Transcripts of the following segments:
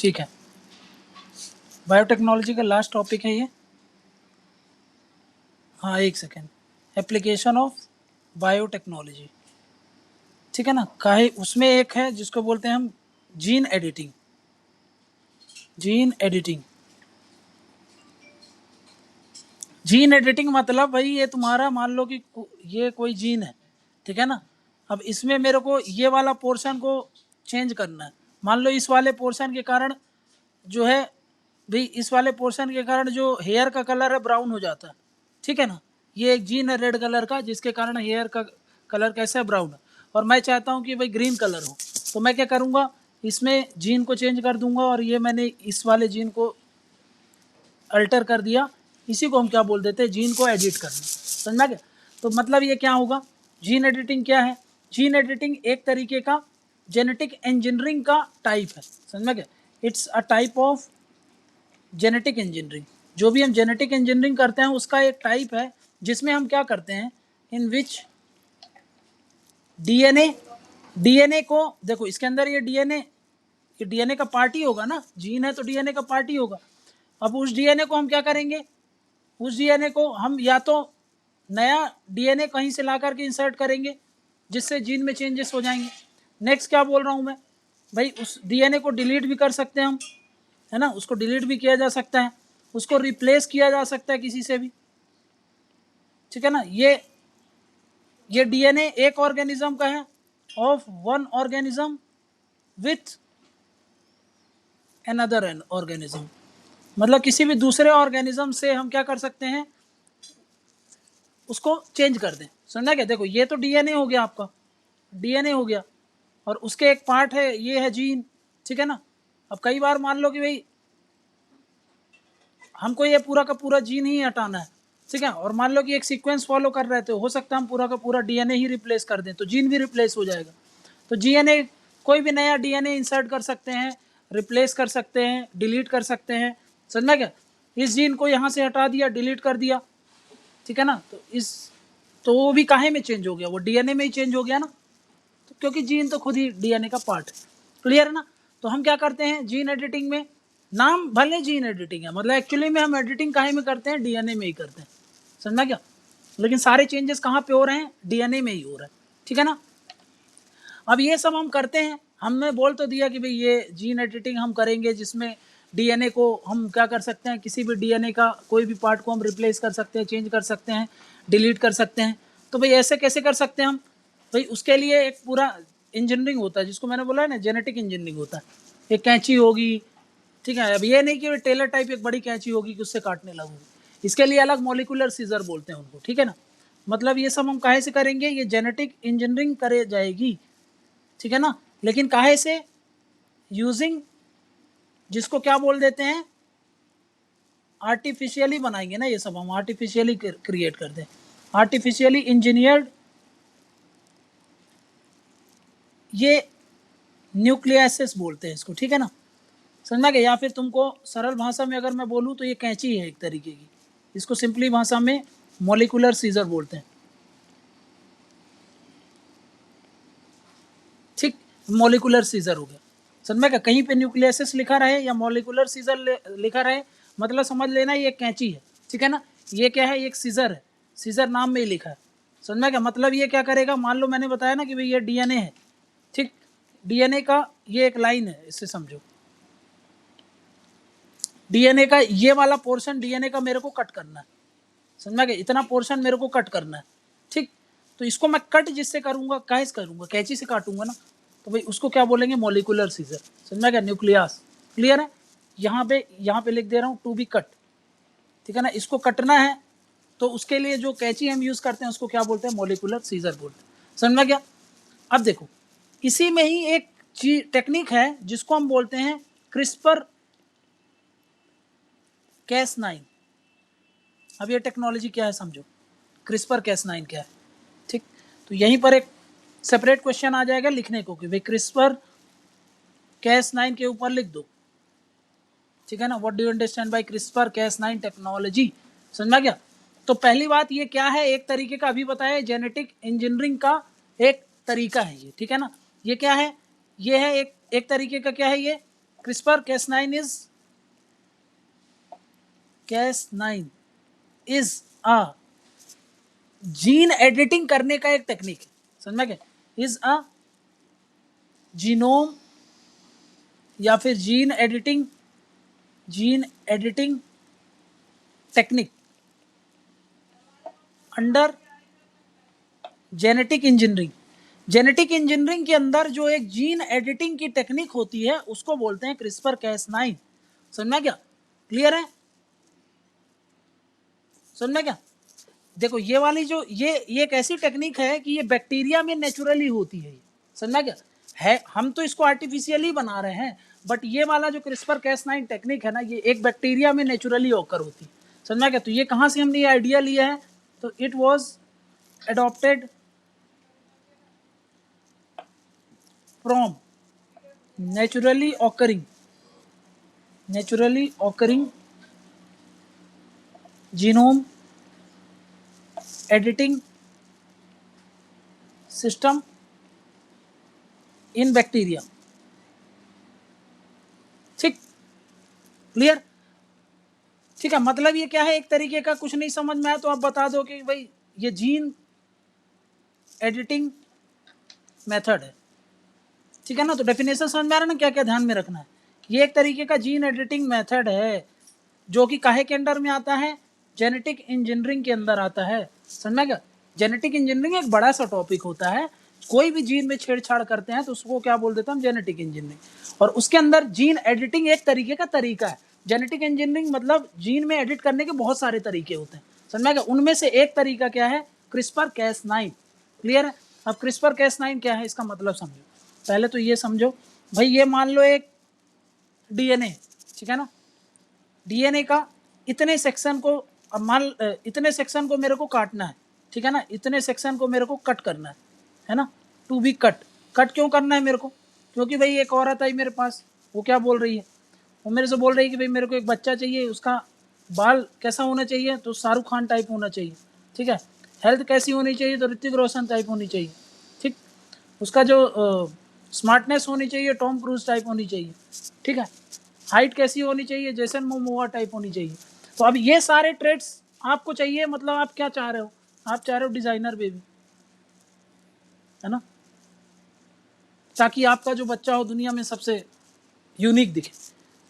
ठीक है, बायोटेक्नोलॉजी का लास्ट टॉपिक है ये। हाँ एक सेकेंड, एप्लीकेशन ऑफ बायोटेक्नोलॉजी, ठीक है ना। काहे उसमें एक है जिसको बोलते हैं हम gene editing. Gene editing, gene editing मतलब भाई ये तुम्हारा मान लो कि ये कोई जीन है, ठीक है ना। अब इसमें मेरे को ये वाला पोर्शन को चेंज करना है। मान लो इस वाले पोर्शन के कारण जो है भाई, इस वाले पोर्शन के कारण जो हेयर का कलर है ब्राउन हो जाता है, ठीक है ना। ये एक जीन है रेड कलर का जिसके कारण हेयर का कलर कैसा है, ब्राउन है। और मैं चाहता हूँ कि भाई ग्रीन कलर हो, तो मैं क्या करूँगा, इसमें जीन को चेंज कर दूंगा और ये मैंने इस वाले जीन को अल्टर कर दिया। इसी को हम क्या बोल देते हैं, जीन को एडिट करना, समझा क्या। तो मतलब ये क्या होगा, जीन एडिटिंग क्या है, जीन एडिटिंग एक तरीके का जेनेटिक इंजीनियरिंग का टाइप है, समझा क्या। It's a type of genetic engineering. जो भी हम जेनेटिक इंजीनियरिंग करते हैं उसका एक टाइप है जिसमें हम क्या करते हैं, इन विच डीएनए को देखो, इसके अंदर ये डीएनए का पार्ट ही होगा ना, जीन है तो डीएनए का पार्ट ही होगा। अब उस डीएनए को हम क्या करेंगे, उस डीएनए को हम या तो नया डीएनए कहीं से ला करके इंसर्ट करेंगे जिससे जीन में चेंजेस हो जाएंगे। नेक्स्ट क्या बोल रहा हूँ मैं भाई, उस डीएनए को डिलीट भी कर सकते हैं हम, है ना, उसको डिलीट भी किया जा सकता है, उसको रिप्लेस किया जा सकता है किसी से भी, ठीक है ना। ये डीएनए एक ऑर्गेनिज्म का है, of one organism with another an organism. मतलब किसी भी दूसरे ऑर्गेनिज्म से हम क्या कर सकते हैं, उसको चेंज कर दें, समझा क्या। देखो ये तो डीएनए हो गया, आपका डीएनए हो गया, और उसके एक पार्ट है ये है जीन, ठीक है ना। अब कई बार मान लो कि भाई हमको ये पूरा का पूरा जीन ही हटाना है, ठीक है, और मान लो कि एक सीक्वेंस फॉलो कर रहे थे, हो सकता है हम पूरा का पूरा डीएनए ही रिप्लेस कर दें, तो जीन भी रिप्लेस हो जाएगा। तो डीएनए, कोई भी नया डीएनए इंसर्ट कर सकते हैं, रिप्लेस कर सकते हैं, डिलीट कर सकते हैं, समझना क्या। इस जीन को यहाँ से हटा दिया, डिलीट कर दिया, ठीक है ना। तो वो भी काहे में चेंज हो गया, वो डीएनए में ही चेंज हो गया ना, तो क्योंकि जीन तो खुद ही डीएनए का पार्ट है, क्लियर है ना। तो हम क्या करते हैं जीन एडिटिंग में, नाम भले जीन एडिटिंग है, मतलब एक्चुअली में हम एडिटिंग काहे में करते हैं, डीएनए में ही करते हैं, समझना क्या। लेकिन सारे चेंजेस कहाँ पे हो रहे हैं, डीएनए में ही हो रहा है, ठीक है ना। अब ये सब हम करते हैं, हमने बोल तो दिया कि भाई ये जीन एडिटिंग हम करेंगे जिसमें डीएनए को हम क्या कर सकते हैं, किसी भी डीएनए का कोई भी पार्ट को हम रिप्लेस कर सकते हैं, चेंज कर सकते हैं, डिलीट कर सकते हैं। तो भाई ऐसे कैसे कर सकते हैं हम, भाई उसके लिए एक पूरा इंजीनियरिंग होता है जिसको मैंने बोला है ना, जेनेटिक इंजीनियरिंग होता है। एक कैंची होगी, ठीक है। अब ये नहीं कि टेलर टाइप एक बड़ी कैंची होगी कि उससे काटने लगूंगी, इसके लिए अलग मॉलिकुलर सीजर बोलते हैं उनको, ठीक है ना। मतलब ये सब हम काहे से करेंगे, ये जेनेटिक इंजीनियरिंग करे जाएगी, ठीक है ना। लेकिन काहे से, यूजिंग, जिसको क्या बोल देते हैं, आर्टिफिशियली बनाएंगे ना, ये सब हम आर्टिफिशियली क्रिएट कर दें, आर्टिफिशियली इंजीनियर्ड। ये न्यूक्लियसिस बोलते हैं इसको, ठीक है ना, समझना क्या। या फिर तुमको सरल भाषा में अगर मैं बोलूँ तो ये कैंची है एक तरीके की, इसको सिंपली भाषा में मॉलिकुलर सीजर बोलते हैं, ठीक। मॉलिकुलर सीजर हो गया, समझ में क्या। कहीं पे न्यूक्लियसिस लिखा रहे या मॉलिकुलर सीजर लिखा रहे, मतलब समझ लेना ये कैंची है, ठीक है ना। ये क्या है, एक सीजर है, सीजर नाम में ही लिखा है, समझ में क्या। मतलब ये क्या करेगा, मान लो मैंने बताया ना कि भाई ये डीएनए है, ठीक, डीएनए का ये एक लाइन है, इससे समझो डीएनए का ये वाला पोर्शन डीएनए का मेरे को कट करना है, समझ में क्या, इतना पोर्शन मेरे को कट करना है, ठीक। तो इसको मैं कट जिससे करूंगा, कैसे करूंगा, कैंची से काटूंगा ना, तो भाई उसको क्या बोलेंगे, मॉलिकुलर सीजर, समझ में क्या, न्यूक्लियस, क्लियर है। यहाँ पे लिख दे रहा हूँ टू बी कट, ठीक है ना। इसको कटना है तो उसके लिए जो कैंची हम यूज करते हैं उसको क्या बोलते हैं, मॉलिकुलर सीजर बोलते हैं, समझ में क्या। अब देखो इसी में ही एक टेक्निक है जिसको हम बोलते हैं क्रिस्पर Cas9। अब ये टेक्नोलॉजी क्या है समझो, क्रिस्पर Cas9 क्या है, ठीक। तो यहीं पर एक सेपरेट क्वेश्चन आ जाएगा लिखने को कि भाई क्रिस्पर Cas9 के ऊपर लिख दो, ठीक है ना। What do you understand by CRISPR Cas9 technology, समझ में क्या। तो पहली बात ये क्या है, एक तरीके का अभी बताया, जेनेटिक इंजीनियरिंग का एक तरीका है ये, ठीक है ना। ये क्या है, ये है एक तरीके का क्या है, ये CRISPR Cas9 is a gene editing करने का एक टेक्निक है, समझ में क्या, इज अ जीनोम या फिर gene editing technique under genetic engineering. Genetic engineering के अंदर जो एक जीन एडिटिंग की टेक्निक होती है उसको बोलते हैं क्रिस्पर कैस9। समझ में क्या, क्लियर है, समझ में क्या। देखो ये वाली जो ये एक ऐसी टेक्निक है कि ये बैक्टीरिया में नेचुरली होती है, समझ में क्या है, हम तो इसको आर्टिफिशियली बना रहे हैं, बट ये वाला जो क्रिस्पर कैस9 टेक्निक है ना, ये एक बैक्टीरिया में नेचुरली ऑकर होती है, समझ में क्या। तो ये कहाँ से हमने ये आइडिया लिया है, तो it was adopted from naturally occurring genome editing system in bacteria। ठीक, क्लियर, ठीक है। मतलब ये क्या है, एक तरीके का कुछ नहीं समझ में आया तो आप बता दो कि भाई ये जीन एडिटिंग मेथड है, ठीक है ना। तो डेफिनेशन समझ में आ रहा है ना, क्या क्या ध्यान में रखना है। ये एक तरीके का जीन एडिटिंग मेथड है जो कि काहे के अंडर में आता है, जेनेटिक इंजीनियरिंग के अंदर आता है, समझना क्या। जेनेटिक इंजीनियरिंग एक बड़ा सा टॉपिक होता है, कोई भी जीन में छेड़छाड़ करते हैं तो उसको क्या बोल देते हैं हम, जेनेटिक इंजीनियरिंग। और उसके अंदर जीन एडिटिंग एक तरीके का तरीका है। जेनेटिक इंजीनियरिंग मतलब जीन में एडिट करने के बहुत सारे तरीके होते हैं, समझना क्या। उनमें से एक तरीका क्या है, क्रिस्पर कैस9, क्लियर है। अब क्रिस्पर कैस9 क्या है, इसका मतलब समझो। पहले तो ये समझो भाई, ये मान लो एक डीएनए, ठीक है ना, डीएनए का इतने सेक्शन को, अब मान इतने सेक्शन को मेरे को काटना है, ठीक है ना, इतने सेक्शन को मेरे को कट करना है ना, टू बी कट। कट क्यों करना है मेरे को, क्योंकि भाई एक औरत आई मेरे पास, वो क्या बोल रही है, वो मेरे से बोल रही है कि भाई मेरे को एक बच्चा चाहिए, उसका बाल कैसा होना चाहिए, तो शाहरुख खान टाइप होना चाहिए, ठीक है। हेल्थ कैसी होनी चाहिए, तो ऋतिक रोशन टाइप होनी चाहिए, ठीक। उसका जो स्मार्टनेस होनी चाहिए, टॉम क्रूज टाइप होनी चाहिए, ठीक है। हाइट कैसी होनी चाहिए, जेसन मोमोआ टाइप होनी चाहिए। तो अब ये सारे ट्रेड्स आपको चाहिए, मतलब आप क्या चाह रहे हो, आप चाह रहे हो डिजाइनर बेबी, है ना, ताकि आपका जो बच्चा हो दुनिया में सबसे यूनिक दिखे,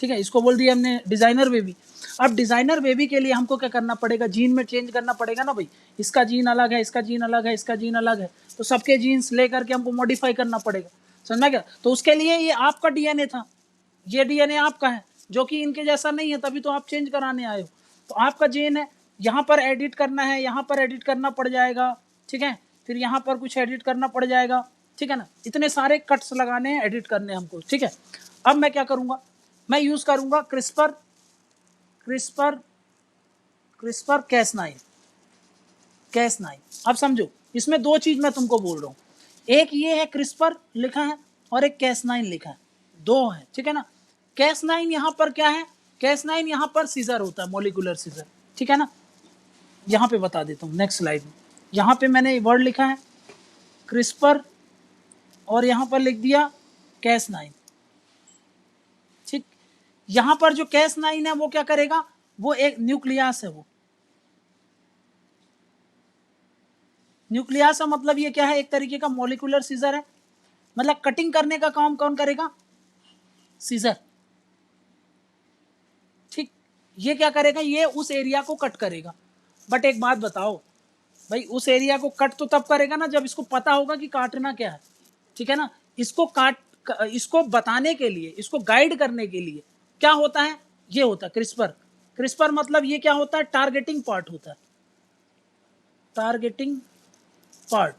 ठीक है। इसको बोल दिया हमने डिजाइनर बेबी। अब डिजाइनर बेबी के लिए हमको क्या करना पड़ेगा, जीन में चेंज करना पड़ेगा ना भाई, इसका जीन अलग है, इसका जीन अलग है, इसका जीन अलग है, तो सबके जीन्स लेकर के हमको मॉडिफाई करना पड़ेगा, समझना क्या। तो उसके लिए ये आपका डीएनए था, ये डीएनए आपका है, जो कि इनके जैसा नहीं है, तभी तो आप चेंज कराने आए हो। तो आपका जीन है, यहाँ पर एडिट करना है, यहाँ पर एडिट करना पड़ जाएगा, ठीक है, फिर यहाँ पर कुछ एडिट करना पड़ जाएगा, ठीक है ना। इतने सारे कट्स लगाने हैं, एडिट करने हैं हमको, ठीक है। अब मैं क्या करूँगा, मैं यूज़ करूँगा क्रिस्पर कैस9। अब समझो, इसमें दो चीज़ मैं तुमको बोल रहा हूँ, एक ये है क्रिस्पर लिखा है और एक कैस9 लिखा है, दो है, ठीक है ना। कैस9 यहाँ पर क्या है, कैस9 यहाँ पर सीजर होता है, मोलिकुलर सीजर, ठीक है ना। यहाँ पे बता देता हूँ नेक्स्ट स्लाइड में, यहाँ पे मैंने वर्ड लिखा है क्रिस्पर और यहाँ पर लिख दिया कैस9, ठीक। यहाँ पर जो कैस9 है वो क्या करेगा, वो एक न्यूक्लियस है, वो न्यूक्लियस का मतलब ये क्या है, एक तरीके का मोलिकुलर सीजर है, मतलब कटिंग करने का काम कौन करेगा, सीजर, ठीक। ये क्या करेगा, ये उस एरिया को कट करेगा। बट एक बात बताओ भाई, उस एरिया को कट तो तब करेगा ना जब इसको पता होगा कि काटना क्या है, ठीक है ना। इसको बताने के लिए, इसको गाइड करने के लिए क्या होता है, ये होता है क्रिस्पर। क्रिस्पर मतलब ये क्या होता है, टारगेटिंग पार्ट होता है, टारगेटिंग पार्ट।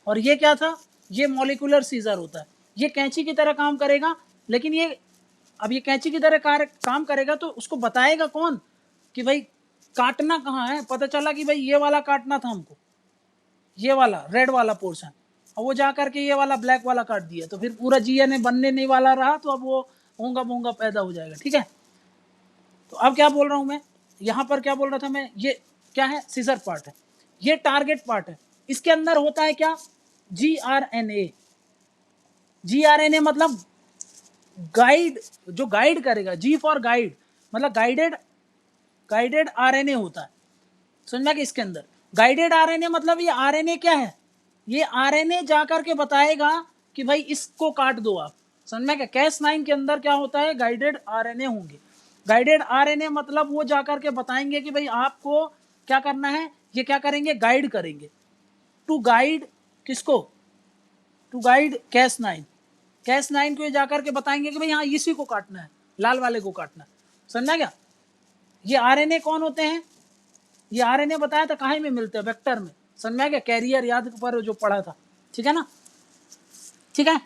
और ये क्या था, ये मॉलिक्यूलर सीजर होता है, ये कैंची की तरह काम करेगा। लेकिन ये, अब ये कैंची की तरह काम करेगा तो उसको बताएगा कौन कि भाई काटना कहाँ है। पता चला कि भाई ये वाला काटना था हमको, ये वाला रेड वाला पोर्शन, और वो जा करके ये वाला ब्लैक वाला काट दिया, तो फिर पूरा जीएनए बनने नहीं वाला रहा, तो अब वो होंगा बोंगा पैदा हो जाएगा, ठीक है। तो अब क्या बोल रहा हूँ मैं, यहाँ पर क्या बोल रहा था मैं, ये क्या है, सीजर पार्ट है, ये टारगेट पार्ट है। इसके अंदर होता है क्या, जीआरएनए। जीआरएनए मतलब गाइड, जो गाइड करेगा, जी फॉर गाइड मतलब गाइडेड आरएनए होता है, समझना कि इसके अंदर गाइडेड आरएनए मतलब ये आरएनए क्या है, ये आरएनए जाकर के बताएगा कि भाई इसको काट दो आप, समझना क्या। Cas9 के अंदर क्या होता है, गाइडेड आरएनए होंगे। गाइडेड आरएनए मतलब वो जाकर के बताएंगे कि भाई आपको क्या करना है, ये क्या करेंगे, गाइड करेंगे। टू गाइड किसको, टू गाइड Cas9, Cas9 को जाकर के बताएंगे कि भाई हाँ इसी को काटना है, लाल वाले को काटना है, समझना क्या। ये आरएनए कौन होते हैं, ये आरएनए बताया था काहे में मिलते हैं, वेक्टर में, समझ में क्या, कैरियर याद पर जो पढ़ा था, ठीक है ना, ठीक है,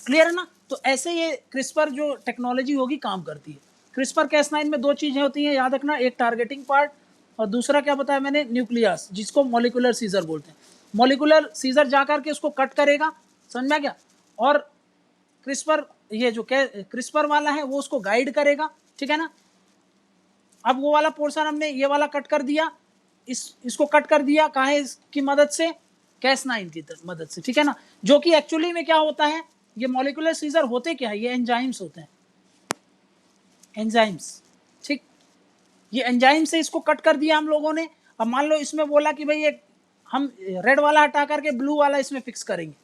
क्लियर है ना। तो ऐसे ये क्रिस्पर जो टेक्नोलॉजी होगी काम करती है। क्रिस्पर Cas9 में दो चीजें होती हैं याद रखना, एक टारगेटिंग पार्ट और दूसरा क्या बताया मैंने, न्यूक्लियस, जिसको मॉलिक्यूलर सीजर बोलते हैं। मॉलिक्यूलर सीजर जाकर के उसको कट करेगा, समझ में क्या, और क्रिस्पर ये जो क्रिस्पर वाला है वो उसको गाइड करेगा, ठीक है ना। अब वो वाला पोर्शन हमने ये वाला कट कर दिया, इसको कट कर दिया काहे की मदद से, Cas9 की मदद से, ठीक है ना। जो कि एक्चुअली में क्या होता है, ये मॉलिक्यूलर सीजर होते क्या है, ये एंजाइम्स होते हैं, एंजाइम्स, ठीक। ये एंजाइम से इसको कट कर दिया हम लोगों ने। अब मान लो इसमें बोला कि भाई एक हम रेड वाला हटा करके ब्लू वाला इसमें फिक्स करेंगे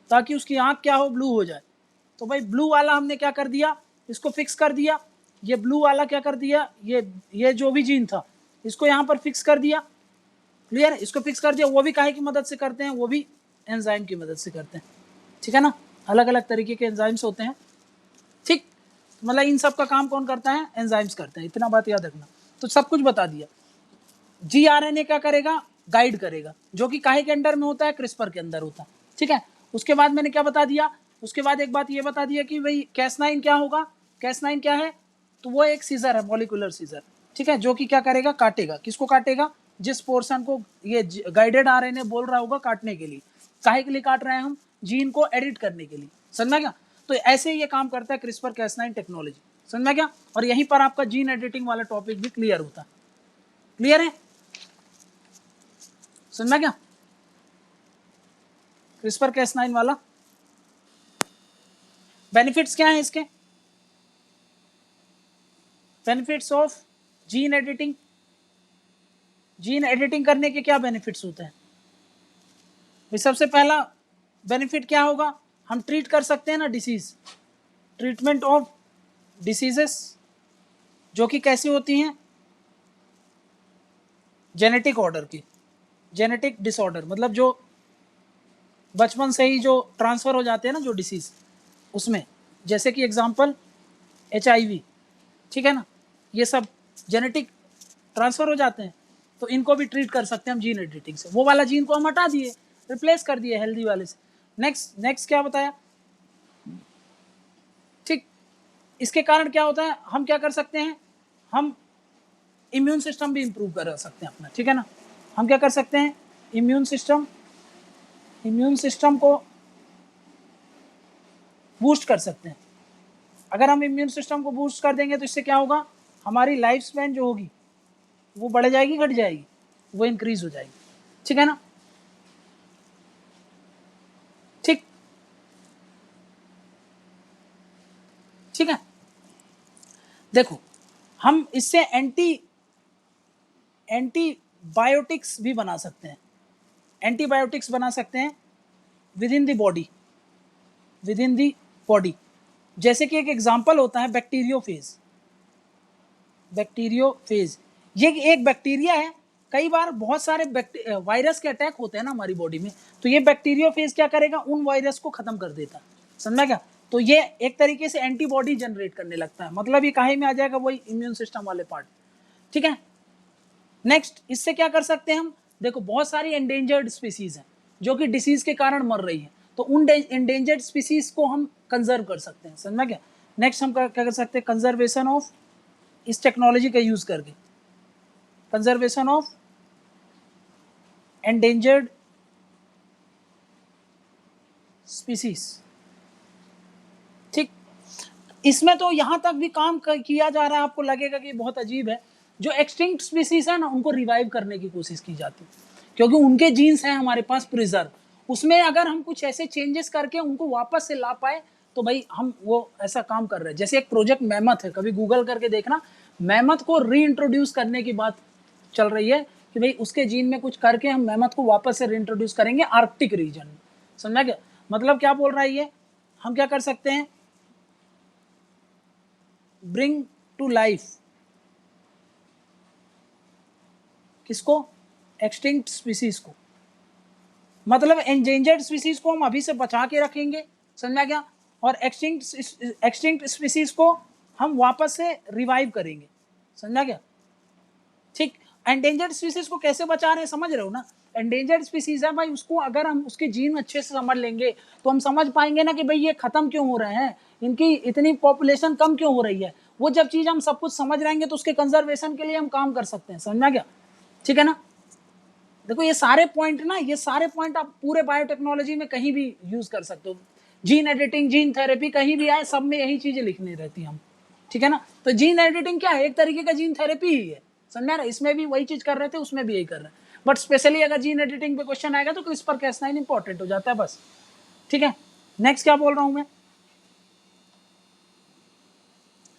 ताकि उसकी आंख क्या हो, ब्लू हो जाए। तो भाई ब्लू वाला हमने क्या कर दिया, इसको फिक्स कर दिया। ये ब्लू वाला क्या कर दिया, ये जो भी जीन था इसको यहाँ पर फिक्स कर दिया, क्लियर है, इसको फिक्स कर दिया। वो भी काहे की मदद से करते हैं, वो भी एंजाइम की मदद से करते हैं, ठीक है ना। अलग अलग तरीके के एंजाइम्स होते हैं, ठीक। मतलब इन सब का काम कौन करता है, एंजाइम्स करते हैं, इतना बात याद रखना। तो सब कुछ बता दिया। जीआरएनए क्या करेगा, गाइड करेगा, जो कि काहे के अंडर में होता है, क्रिस्पर के अंदर होता है, ठीक है। उसके बाद मैंने क्या बता दिया, उसके बाद एक बात ये बता दिया कि भाई Cas9 क्या होगा, Cas9 क्या है, तो वो एक सीजर है, मॉलिक्यूलर सीजर, ठीक है, जो कि क्या करेगा, काटेगा, किसको काटेगा, जिस पोर्शन को ये गाइडेड आरएनए बोल रहा होगा काटने के लिए। काहे के लिए काट रहे हैं हम, जीन को एडिट करने के लिए, समझना क्या। तो ऐसे ये काम करता है क्रिस्पर Cas9 टेक्नोलॉजी, समझना क्या। और यहीं पर आपका जीन एडिटिंग वाला टॉपिक भी क्लियर होता है, क्लियर है, समझना क्या, क्रिस्पर Cas9 वाला। बेनिफिट्स क्या है इसके, benefits of gene editing, gene editing करने के क्या बेनिफिट्स होते हैं। सबसे पहला बेनिफिट क्या होगा, हम ट्रीट कर सकते हैं ना डिसीज, ट्रीटमेंट ऑफ डिसीजेस जो कि कैसी होती हैं, जेनेटिक ऑर्डर की, जेनेटिक डिसऑर्डर मतलब जो बचपन से ही जो ट्रांसफ़र हो जाते हैं ना जो डिसीज़, उसमें जैसे कि एग्जांपल HIV, ठीक है ना, ये सब जेनेटिक ट्रांसफ़र हो जाते हैं। तो इनको भी ट्रीट कर सकते हैं हम जीन एडिटिंग से। वो वाला जीन को हम हटा दिए, रिप्लेस कर दिए हेल्दी वाले से। नेक्स्ट क्या बताया, ठीक। इसके कारण क्या होता है, हम क्या कर सकते हैं, हम इम्यून सिस्टम भी इम्प्रूव कर सकते हैं अपना, ठीक है ना। हम क्या कर सकते हैं, इम्यून सिस्टम को बूस्ट कर सकते हैं। अगर हम इम्यून सिस्टम को बूस्ट कर देंगे तो इससे क्या होगा, हमारी लाइफ स्पैन जो होगी वो बढ़ जाएगी, घट जाएगी, वो इंक्रीज हो जाएगी, ठीक है ना, ठीक, ठीक है। देखो हम इससे एंटीबायोटिक्स भी बना सकते हैं, एंटीबायोटिक्स बना सकते हैं विद इन द बॉडी। जैसे कि एक एग्जांपल होता है बैक्टीरियोफेज। ये एक बैक्टीरिया है, कई बार बहुत सारे वायरस के अटैक होते हैं ना हमारी बॉडी में, तो ये बैक्टीरियोफेज क्या करेगा, उन वायरस को खत्म कर देता है, समझा क्या। तो ये एक तरीके से एंटीबॉडी जनरेट करने लगता है, मतलब ये काहे में आ जाएगा, वही इम्यून सिस्टम वाले पार्ट, ठीक है। नेक्स्ट इससे क्या कर सकते हैं हम, देखो बहुत सारी एंडेंजर्ड स्पीसीज हैं जो कि डिसीज के कारण मर रही हैं, तो उन एंडेंजर्ड स्पीसीज को हम कंजर्व कर सकते हैं, समझना क्या। नेक्स्ट हम क्या कर सकते हैं, कंजर्वेशन ऑफ, इस टेक्नोलॉजी का यूज करके कंजर्वेशन ऑफ एंडेंजर्ड स्पीसीज, ठीक। इसमें तो यहां तक भी काम किया जा रहा है, आपको लगेगा कि बहुत अजीब है, जो एक्सटिंक्ट स्पीसीज है ना उनको रिवाइव करने की कोशिश की जाती है, क्योंकि उनके जीन्स हैं हमारे पास प्रिजर्व, उसमें अगर हम कुछ ऐसे चेंजेस करके उनको वापस से ला पाए तो भाई हम वो ऐसा काम कर रहे हैं। जैसे एक प्रोजेक्ट मैमथ है, कभी गूगल करके देखना, मैमथ को रीइंट्रोड्यूस करने की बात चल रही है कि भाई उसके जीन में कुछ करके हम मैमथ को वापस से रीइंट्रोड्यूस करेंगे आर्कटिक रीजन में। समझा क्या मतलब, क्या बोल रहा है ये? हम क्या कर सकते हैं, ब्रिंग टू लाइफ किसको, एक्सटिंक्ट स्पीसीज को, मतलब एंडेंजर्ड स्पीसीज को हम अभी से बचा के रखेंगे, समझा क्या, और एक्सटिंक्ट स्पीसीज को हम वापस से रिवाइव करेंगे, समझा क्या, ठीक। एंडेंजर्ड स्पीसीज को कैसे बचा रहे हैं समझ रहे हो ना, एंडेंजर्ड स्पीसीज है भाई, उसको अगर हम उसके जीन अच्छे से समझ लेंगे तो हम समझ पाएंगे ना कि भाई ये खत्म क्यों हो रहे हैं, इनकी इतनी पॉपुलेशन कम क्यों हो रही है। वो जब चीज हम सब कुछ समझ रहेंगे तो उसके कंजर्वेशन के लिए हम काम कर सकते हैं, समझना क्या, ठीक है ना। देखो ये सारे पॉइंट ना, ये सारे पॉइंट आप पूरे बायोटेक्नोलॉजी में कहीं भी यूज कर सकते हो, जीन एडिटिंग, जीन थेरेपी, कहीं भी आए सब में यही चीजें लिखनी रहती हम, ठीक है ना। तो जीन एडिटिंग क्या है, एक तरीके का जीन थेरेपी ही है, समझा ना। इसमें भी वही चीज कर रहे थे, उसमें भी यही कर रहे हैं, बट स्पेशली अगर जीन एडिटिंग पे क्वेश्चन आएगा तो CRISPR-Cas9 इंपॉर्टेंट हो जाता है बस, ठीक है। नेक्स्ट क्या बोल रहा हूं मैं,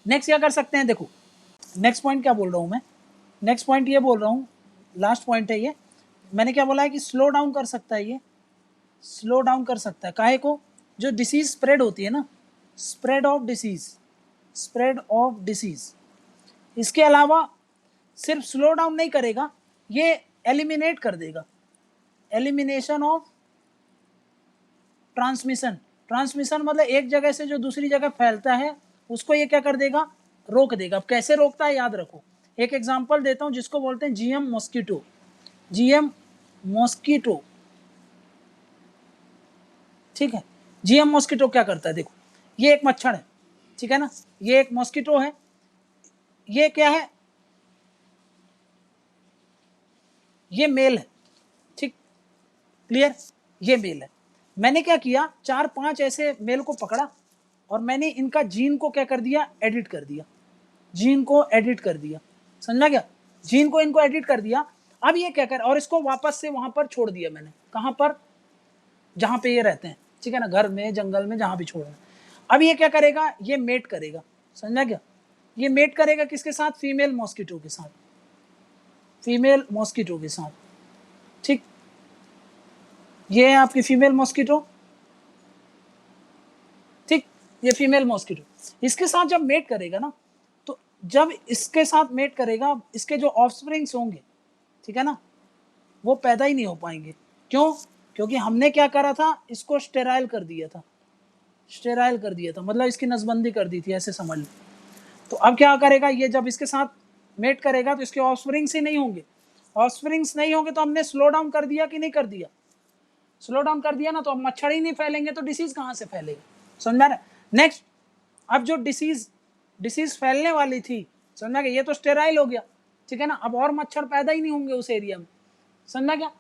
नेक्स्ट क्या कर सकते हैं, देखो नेक्स्ट पॉइंट क्या बोल रहा हूं मैं, नेक्स्ट पॉइंट ये बोल रहा हूं, लास्ट पॉइंट है ये, मैंने क्या बोला है कि स्लो डाउन कर सकता है, ये स्लो डाउन कर सकता है काहे को, जो डिसीज स्प्रेड होती है ना, spread of disease, spread of disease. इसके अलावा सिर्फ स्लो डाउन नहीं करेगा, ये एलिमिनेट कर देगा, एलिमिनेशन ऑफ ट्रांसमिशन। ट्रांसमिशन मतलब एक जगह से जो दूसरी जगह फैलता है उसको ये क्या कर देगा, रोक देगा। अब कैसे रोकता है याद रखो, एक एग्जांपल देता हूं जिसको बोलते हैं जीएम मॉस्किटो, जीएम मॉस्किटो, ठीक है। जीएम मॉस्किटो क्या करता है, देखो ये एक मच्छर है, ठीक है ना, ये एक मॉस्किटो है, ये क्या है, ये मेल है, ठीक, क्लियर, ये मेल है। मैंने क्या किया, 4-5 ऐसे मेल को पकड़ा और मैंने इनका जीन को क्या कर दिया, एडिट कर दिया, जीन को एडिट कर दिया, समझा क्या, जीन को इनको एडिट कर दिया। अब ये क्या कर, और इसको वापस से वहां पर छोड़ दिया मैंने, कहां पर, जहां पे ये रहते हैं, ठीक है ना, घर में, जंगल में, जहां भी छोड़ना। अब ये क्या करेगा, ये मेट करेगा, समझा क्या, ये मेट करेगा किसके साथ, फीमेल मॉस्किटो के साथ, फीमेल मॉस्किटो के साथ, ठीक। ये है आपकी फीमेल मॉस्किटो, ठीक, ये फीमेल मॉस्किटो इसके साथ जब मेट करेगा ना, तो जब इसके साथ मेट करेगा, इसके जो ऑफस्प्रिंग्स होंगे, ठीक है ना, वो पैदा ही नहीं हो पाएंगे। क्यों, क्योंकि हमने क्या करा था, इसको स्टेराइल कर दिया था, स्टेराइल कर दिया था, मतलब इसकी नसबंदी कर दी थी, ऐसे समझ लो। तो अब क्या करेगा, ये जब इसके साथ मेट करेगा तो इसके ऑफस्प्रिंग्स ही नहीं होंगे, ऑफस्प्रिंग्स नहीं होंगे तो हमने स्लो डाउन कर दिया कि नहीं कर दिया, स्लो डाउन कर दिया ना, तो अब मच्छर ही नहीं फैलेंगे तो डिसीज कहाँ से फैलेगा, समझ रहे। नेक्स्ट, अब जो डिसीज फैलने वाली थी, समझा गया, ये तो स्टेराइल हो गया, ठीक है ना, अब और मच्छर पैदा ही नहीं होंगे उस एरिया में, समझा क्या,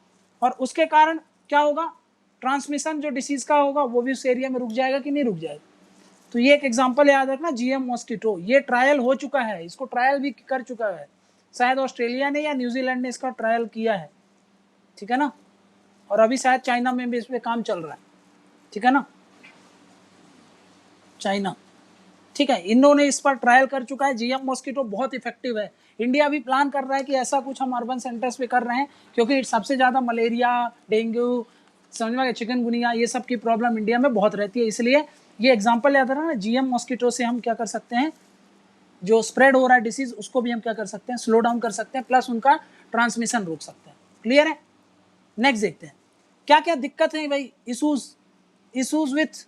और उसके कारण क्या होगा, ट्रांसमिशन जो डिसीज का होगा वो भी उस एरिया में रुक जाएगा कि नहीं रुक जाएगा। तो ये एक एग्जांपल याद रखना, जीएम मॉस्किटो, ये ट्रायल हो चुका है, इसको ट्रायल भी कर चुका है, शायद ऑस्ट्रेलिया ने या न्यूजीलैंड ने इसका ट्रायल किया है, ठीक है ना, और अभी शायद चाइना में भी इस पर काम चल रहा है, ठीक है ना, चाइना, ठीक है, इन्होंने इस पर ट्रायल कर चुका है। जीएम मॉस्किटो बहुत इफेक्टिव है, इंडिया भी प्लान कर रहा है कि ऐसा कुछ हम अर्बन सेंटर्स पे कर रहे हैं, क्योंकि सबसे ज़्यादा मलेरिया, डेंगू, समझ में, चिकनगुनिया, ये सब की प्रॉब्लम इंडिया में बहुत रहती है, इसलिए ये एग्जाम्पल याद रखना, जीएम मॉस्किटो से हम क्या कर सकते हैं, जो स्प्रेड हो रहा है डिसीज उसको भी हम क्या कर सकते हैं, स्लो डाउन कर सकते हैं, प्लस उनका ट्रांसमिशन रोक सकते हैं, क्लियर है। नेक्स्ट देखते हैं क्या क्या दिक्कत है भाई, issues with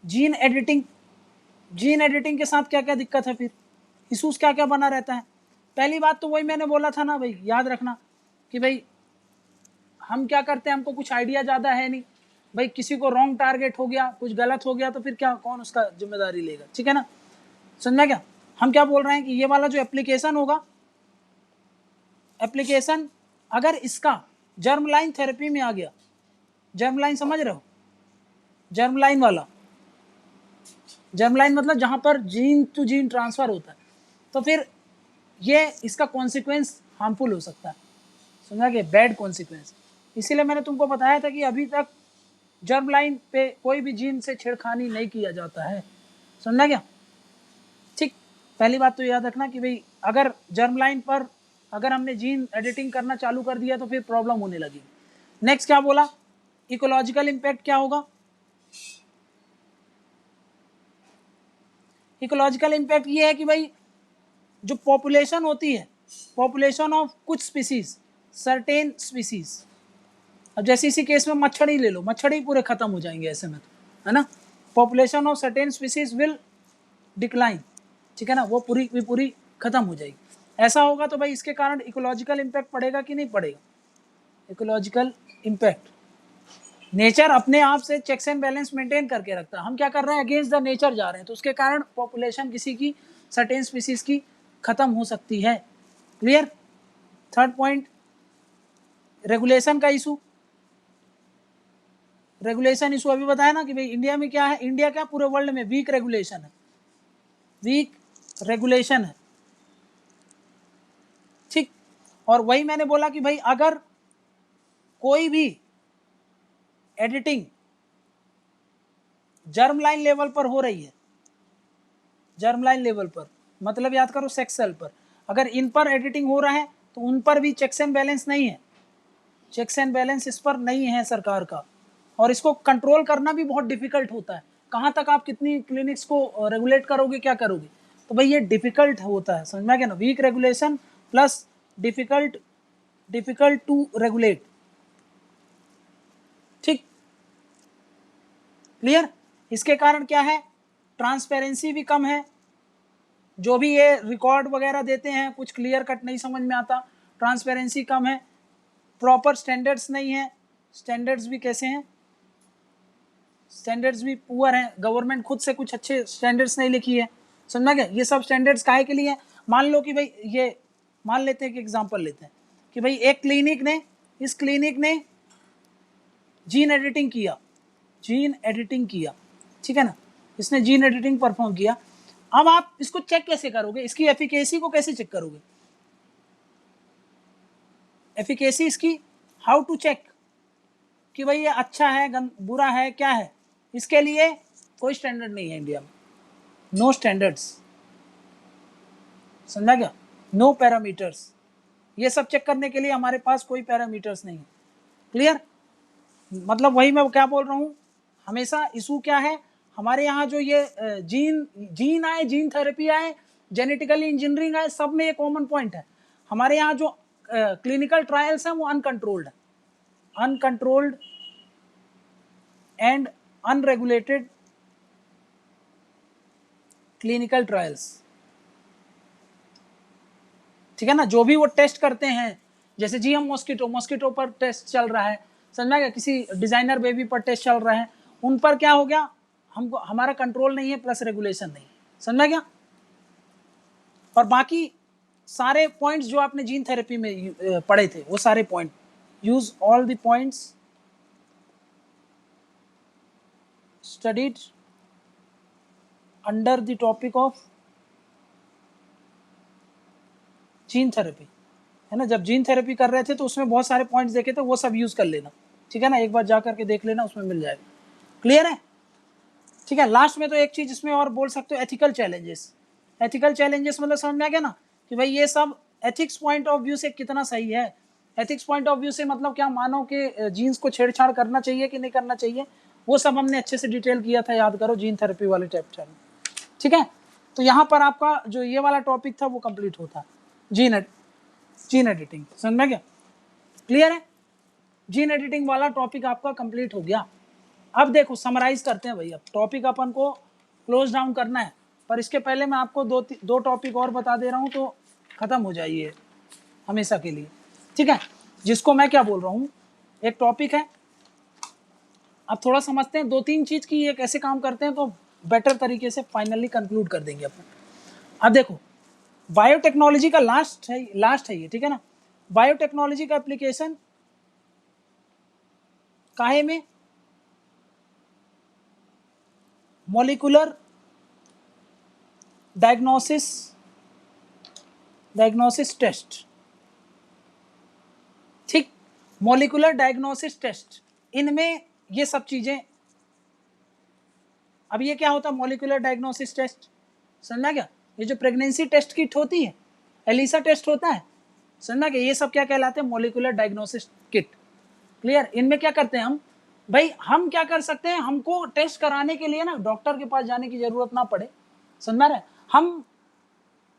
gene editing, gene editing के साथ क्या क्या दिक्कत है, फिर इशूज क्या क्या बना रहता है। पहली बात तो वही मैंने बोला था ना भाई, याद रखना कि भाई हम क्या करते हैं, हमको कुछ आइडिया ज़्यादा है नहीं भाई, किसी को रॉन्ग टारगेट हो गया, कुछ गलत हो गया तो फिर क्या, कौन उसका जिम्मेदारी लेगा, ठीक है ना, समझना क्या। हम क्या बोल रहे हैं कि ये वाला जो एप्लीकेशन होगा, एप्लीकेशन अगर इसका जर्म लाइन थेरेपी में आ गया, जर्म लाइन समझ रहे हो, जर्म लाइन वाला, जर्म लाइन मतलब जहां पर जीन टू जीन ट्रांसफर होता है, तो फिर ये इसका कॉन्सिक्वेंस हार्मफुल हो सकता है, समझा कि बैड कॉन्सिक्वेंस। इसीलिए मैंने तुमको बताया था कि अभी तक जर्म लाइन पे कोई भी जीन से छेड़खानी नहीं किया जाता है, समझना क्या? ठीक, पहली बात तो याद रखना कि भाई अगर जर्म लाइन पर अगर हमने जीन एडिटिंग करना चालू कर दिया तो फिर प्रॉब्लम होने लगेगी। नेक्स्ट क्या बोला, इकोलॉजिकल इम्पैक्ट क्या होगा? इकोलॉजिकल इम्पैक्ट ये है कि भाई जो पॉपुलेशन होती है, पॉपुलेशन ऑफ कुछ स्पीसीज, सर्टेन स्पीसीज, अब जैसे इसी केस में मच्छर ही ले लो, मच्छर ही पूरे खत्म हो जाएंगे ऐसे में, है ना? Population of certain species will decline, ठीक है ना, वो पूरी की पूरी खत्म हो जाएगी। ऐसा होगा तो भाई इसके कारण इकोलॉजिकल इम्पैक्ट पड़ेगा कि नहीं पड़ेगा? इकोलॉजिकल इम्पैक्ट, नेचर अपने आप से चेक्स एंड बैलेंस मेंटेन करके रखता है, हम क्या कर रहे हैं, अगेंस्ट द नेचर जा रहे हैं, तो उसके कारण पॉपुलेशन किसी की सर्टेन स्पीसीज की खत्म हो सकती है। क्लियर? थर्ड पॉइंट, रेगुलेशन का इशू। रेगुलेशन इशू अभी बताया ना कि भाई इंडिया में क्या है, इंडिया क्या पूरे वर्ल्ड में वीक रेगुलेशन है, वीक रेगुलेशन है, ठीक। और वही मैंने बोला कि भाई अगर कोई भी एडिटिंग जर्म लाइन लेवल पर हो रही है, जर्म लाइन लेवल पर मतलब याद करो सेक्स सेल पर, अगर इन पर एडिटिंग हो रहा है तो उन पर भी चेक्स एंड बैलेंस नहीं है, चेक्स एंड बैलेंस इस पर नहीं है सरकार का, और इसको कंट्रोल करना भी बहुत डिफिकल्ट होता है। कहाँ तक आप कितनी क्लिनिक्स को रेगुलेट करोगे, क्या करोगे, तो भाई ये डिफिकल्ट होता है, समझ में आ गया ना? Weak regulation plus difficult to regulate, ठीक, क्लियर? इसके कारण क्या है, ट्रांसपेरेंसी भी कम है, जो भी ये रिकॉर्ड वगैरह देते हैं कुछ क्लियर कट नहीं समझ में आता, ट्रांसपेरेंसी कम है, प्रॉपर स्टैंडर्ड्स नहीं है, स्टैंडर्ड्स भी कैसे हैं, स्टैंडर्ड्स भी पुअर हैं, गवर्नमेंट खुद से कुछ अच्छे स्टैंडर्ड्स नहीं लिखी है, समझना क्या? ये सब स्टैंडर्ड्स काहे के लिए? मान लो कि भाई ये मान लेते हैं कि एग्जांपल लेते हैं कि भाई एक क्लिनिक ने, इस क्लिनिक ने जीन एडिटिंग किया, जीन एडिटिंग किया, ठीक है ना, इसने जीन एडिटिंग परफॉर्म किया, अब आप इसको चेक कैसे करोगे, इसकी एफिकेसी को कैसे चेक करोगे, एफिकेसी इसकी, हाउ टू चेक कि भाई ये अच्छा है बुरा है क्या है, इसके लिए कोई स्टैंडर्ड नहीं है इंडिया में, नो स्टैंडर्ड्स, समझा क्या? नो पैरामीटर्स, ये सब चेक करने के लिए हमारे पास कोई पैरामीटर्स नहीं है। क्लियर? मतलब वही मैं क्या बोल रहा हूँ, हमेशा इशू क्या है हमारे यहाँ, जो ये जीन आए, जीन थेरेपी आए, जेनेटिकली इंजीनियरिंग आए, सब में ये कॉमन पॉइंट है, हमारे यहाँ जो क्लिनिकल ट्रायल्स हैं वो अनकंट्रोल्ड है, uncontrolled and unregulated clinical trials, ठीक है ना? जो भी वो टेस्ट करते हैं, जैसे जीएम मॉस्किटो पर टेस्ट चल रहा है, समझा गया, किसी डिजाइनर बेबी पर टेस्ट चल रहा है, उन पर क्या हो गया, हमको हमारा कंट्रोल नहीं है प्लस रेगुलेशन नहीं, समझा गया? और बाकी सारे पॉइंट्स जो आपने जीन थेरेपी में पढ़े थे वो सारे point, use all the points studied under the topic of gene therapy, है ना? जब जीन थेरेपी कर रहे थे तो उसमें बहुत सारे पॉइंट्स देखे थे, वो सब यूज कर लेना, ठीक है ना? एक बार जा करके देख लेना, उसमें मिल जाएगा। क्लियर है? ठीक है। लास्ट में तो एक चीज इसमें और बोल सकते हो, एथिकल चैलेंजेस। एथिकल चैलेंजेस मतलब समझ में आ गया ना कि भाई ये सब एथिक्स पॉइंट ऑफ व्यू से कितना सही है। एथिक्स पॉइंट ऑफ व्यू से मतलब क्या, मानव के जीन्स को छेड़छाड़ करना चाहिए कि नहीं करना चाहिए, वो सब हमने अच्छे से डिटेल किया था, याद करो, जीन थेरेपी वाले चैप्टर में, ठीक है? तो यहाँ पर आपका जो ये वाला टॉपिक था वो कंप्लीट होता है, जीन एडिटिंग, समझ में गया? क्लियर है? जीन एडिटिंग वाला टॉपिक आपका कंप्लीट हो गया। अब देखो समराइज करते हैं भाई, अब टॉपिक अपन को क्लोज डाउन करना है, पर इसके पहले मैं आपको दो टॉपिक और बता दे रहा हूँ तो खत्म हो जाइए हमेशा के लिए, ठीक है? जिसको मैं क्या बोल रहा हूँ, एक टॉपिक है, अब थोड़ा समझते हैं, 2-3 चीज की ये कैसे काम करते हैं तो बेटर तरीके से फाइनली कंक्लूड कर देंगे अपन। अब देखो बायोटेक्नोलॉजी का लास्ट है ये, ठीक है ना? बायोटेक्नोलॉजी का एप्लीकेशन काहे में, मॉलिक्यूलर डायग्नोसिस टेस्ट, ठीक, मॉलिक्यूलर डायग्नोसिस टेस्ट, इनमें ये सब चीजें। अब ये क्या होता है, मॉलिक्यूलर डायग्नोसिस टेस्ट, समझना क्या? ये जो प्रेगनेंसी टेस्ट किट होती है, एलिसा टेस्ट होता है, समझना क्या? ये सब क्या कहलाते हैं, मॉलिक्यूलर डायग्नोसिस किट। क्लियर? इनमें क्या करते हैं हम भाई, हम क्या कर सकते हैं, हमको टेस्ट कराने के लिए ना डॉक्टर के पास जाने की जरूरत ना पड़े, समझ रहे? हम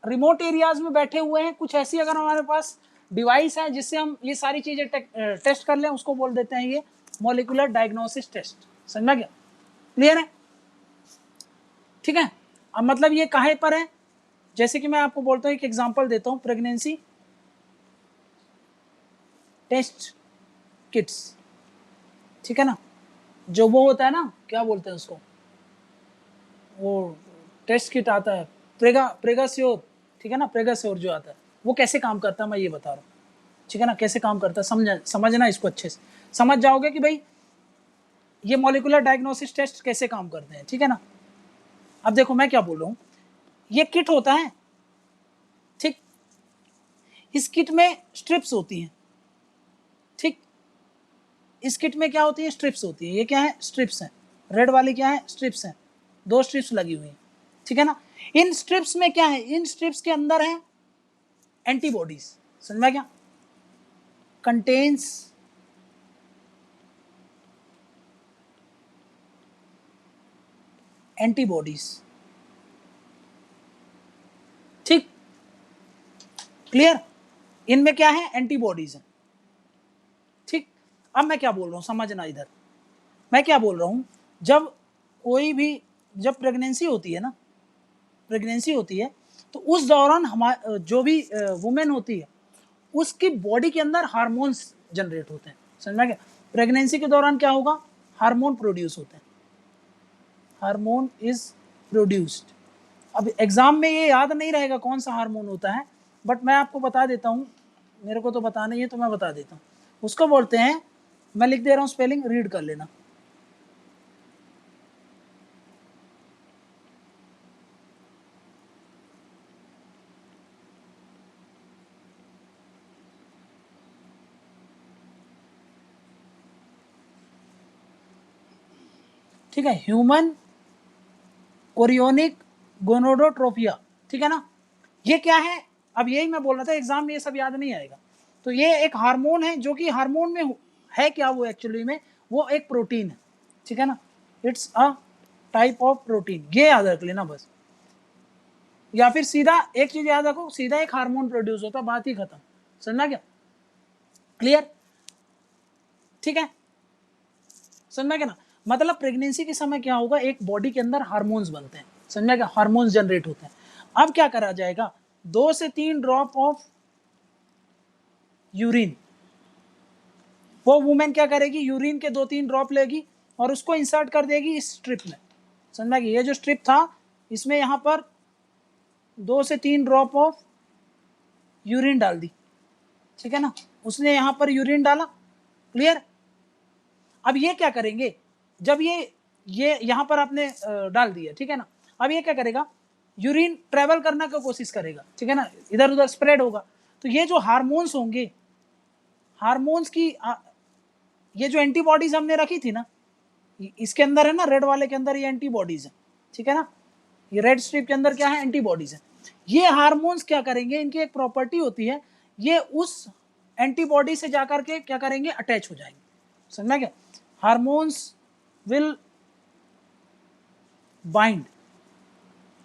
रिमोट एरियाज में बैठे हुए हैं, कुछ ऐसी अगर हमारे पास डिवाइस है जिससे हम ये सारी चीजें टेस्ट कर लें, उसको बोल देते हैं ये मॉलिक्यूलर डायग्नोसिस टेस्ट, समझना क्या? क्लियर है? ठीक है। अब मतलब ये कहाँ पर है, जैसे कि मैं आपको बोलता हूँ, एक एग्जांपल देता हूँ, प्रेगनेंसी टेस्ट किट्स, ठीक है ना, जो वो होता है ना, क्या बोलते हैं उसको, वो टेस्ट किट आता है, प्रेगास्योर, ठीक है ना, प्रेगास्योर जो आता है, वो कैसे काम करता है मैं ये बता रहा हूँ, ठीक है ना, कैसे काम करता है, समझना इसको अच्छे से, समझ जाओगे कि भाई ये मॉलिक्यूलर डायग्नोसिस टेस्ट कैसे काम करते हैं, ठीक है ना। अब देखो मैं क्या बोल रहा हूँ, ये किट होता है, ठीक, इस किट में स्ट्रिप्स होती हैं, ठीक, इस किट में क्या होती है, स्ट्रिप्स होती है, ये क्या है, स्ट्रिप्स हैं, रेड वाली क्या है, स्ट्रिप्स हैं, 2 स्ट्रिप्स लगी हुई हैं, ठीक है ना। इन स्ट्रिप्स में क्या है, इन स्ट्रिप्स के अंदर है एंटीबॉडीज, समझ में क्या, कंटेन्स एंटीबॉडीज, ठीक, क्लियर, इनमें क्या है, एंटीबॉडीज है, ठीक। अब मैं क्या बोल रहा हूं, समझना इधर, मैं क्या बोल रहा हूं, जब कोई भी, जब प्रेगनेंसी होती है ना, प्रेगनेंसी होती है तो उस दौरान हमारे जो भी वुमेन होती है उसकी बॉडी के अंदर हार्मोन्स जनरेट होते हैं, समझ में क्या? प्रेगनेंसी के दौरान क्या होगा, हार्मोन प्रोड्यूस होते हैं, हार्मोन इज प्रोड्यूस्ड। अब एग्जाम में ये याद नहीं रहेगा कौन सा हार्मोन होता है, बट मैं आपको बता देता हूँ, मेरे को तो बताना ही है तो मैं बता देता हूँ, उसको बोलते हैं, मैं लिख दे रहा हूँ स्पेलिंग, रीड कर लेना, ठीक है, ह्यूमन कोरियोनिक गोनोडोट्रोपिया, ठीक है ना। ये क्या है, अब यही मैं बोल रहा था, एग्जाम में ये सब याद नहीं आएगा, तो ये एक हार्मोन है, जो कि हार्मोन में है क्या, वो एक्चुअली में वो एक प्रोटीन है, ठीक है ना, it's a type of protein, ये याद रख लेना बस, या फिर सीधा एक चीज याद रखो, सीधा एक हार्मोन प्रोड्यूस होता है, बात ही खत्म, समझना क्या, क्लियर, ठीक है, समझना क्या ना, मतलब प्रेगनेंसी के समय क्या होगा, एक बॉडी के अंदर हार्मोन्स बनते हैं, समझना क्या, हार्मोन्स जनरेट होते हैं। अब क्या करा जाएगा, 2 से 3 ड्रॉप ऑफ यूरिन, वो वुमेन क्या करेगी, यूरिन के 2-3 ड्रॉप लेगी और उसको इंसर्ट कर देगी इस स्ट्रिप में, समझना कि ये जो स्ट्रिप था इसमें यहाँ पर 2 से 3 ड्रॉप ऑफ यूरिन डाल दी, ठीक है ना, उसने यहाँ पर यूरिन डाला, क्लियर। अब ये क्या करेंगे, जब ये यहाँ पर आपने डाल दिया, ठीक है ना, अब ये क्या करेगा, यूरिन ट्रेवल करने की कोशिश करेगा, ठीक है ना, इधर उधर स्प्रेड होगा, तो ये जो हार्मोन्स होंगे, हार्मोन्स की ये जो एंटीबॉडीज हमने रखी थी ना, इसके अंदर है ना, रेड वाले के अंदर ये एंटीबॉडीज है, ठीक है ना, ये रेड स्ट्रिप के अंदर क्या है, एंटीबॉडीज है। ये हार्मोन्स क्या करेंगे, इनकी एक प्रॉपर्टी होती है, ये उस एंटीबॉडी से जाकर के क्या करेंगे, अटैच हो जाएंगे, समझना क्या, hormones will bind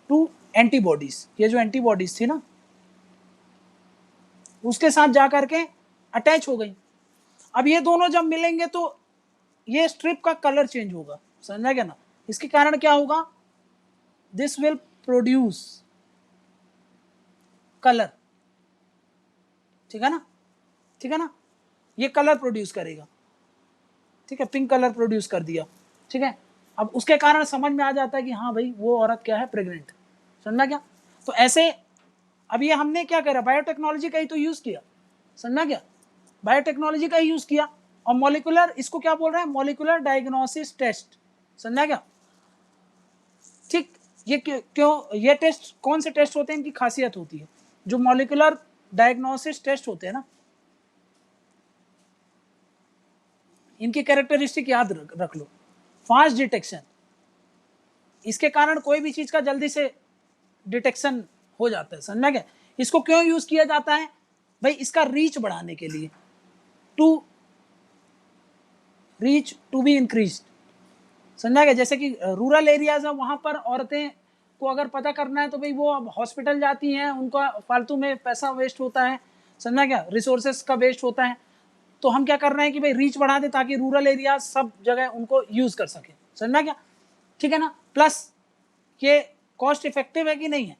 to antibodies, ये जो एंटीबॉडीज थी ना उसके साथ जाकर के अटैच हो गई। अब ये दोनों जब मिलेंगे तो ये स्ट्रिप का कलर चेंज होगा, समझना क्या ना, इसके कारण क्या होगा, दिस विल प्रोड्यूस कलर, ठीक है ना, ठीक है ना, ये कलर प्रोड्यूस करेगा, ठीक है, पिंक कलर प्रोड्यूस कर दिया, ठीक है। अब उसके कारण समझ में आ जाता है कि हाँ भाई वो औरत क्या है, प्रेग्नेंट, समझना क्या। तो ऐसे अब ये हमने क्या करा, बायोटेक्नोलॉजी का ही तो यूज किया, समझना क्या, बायोटेक्नोलॉजी का ही यूज किया, और मॉलिक्यूलर, इसको क्या बोल रहे हैं, मॉलिक्यूलर डायग्नोसिस टेस्ट, समझना क्या, ठीक। ये क्यों ये टेस्ट, कौन से टेस्ट होते हैं, इनकी खासियत होती है, जो मॉलिक्यूलर डायग्नोसिस टेस्ट होते हैं ना, इनकी कैरेक्टरिस्टिक याद रख लो। फास्ट डिटेक्शन, इसके कारण कोई भी चीज का जल्दी से डिटेक्शन हो जाता है, समझना क्या। इसको क्यों यूज किया जाता है भाई, इसका रीच बढ़ाने के लिए, to reach to be increased, समझा गया। जैसे कि रूरल एरियाज है, वहां पर औरतें को अगर पता करना है तो भाई वो अब हॉस्पिटल जाती हैं, उनका फालतू में पैसा वेस्ट होता है, समझा क्या, रिसोर्सेस का वेस्ट होता है। तो हम क्या कर रहे हैं कि भाई रीच बढ़ा दे ताकि रूरल एरिया सब जगह उनको यूज कर सके, समझना क्या, ठीक है ना। प्लस ये कॉस्ट इफेक्टिव है कि नहीं है।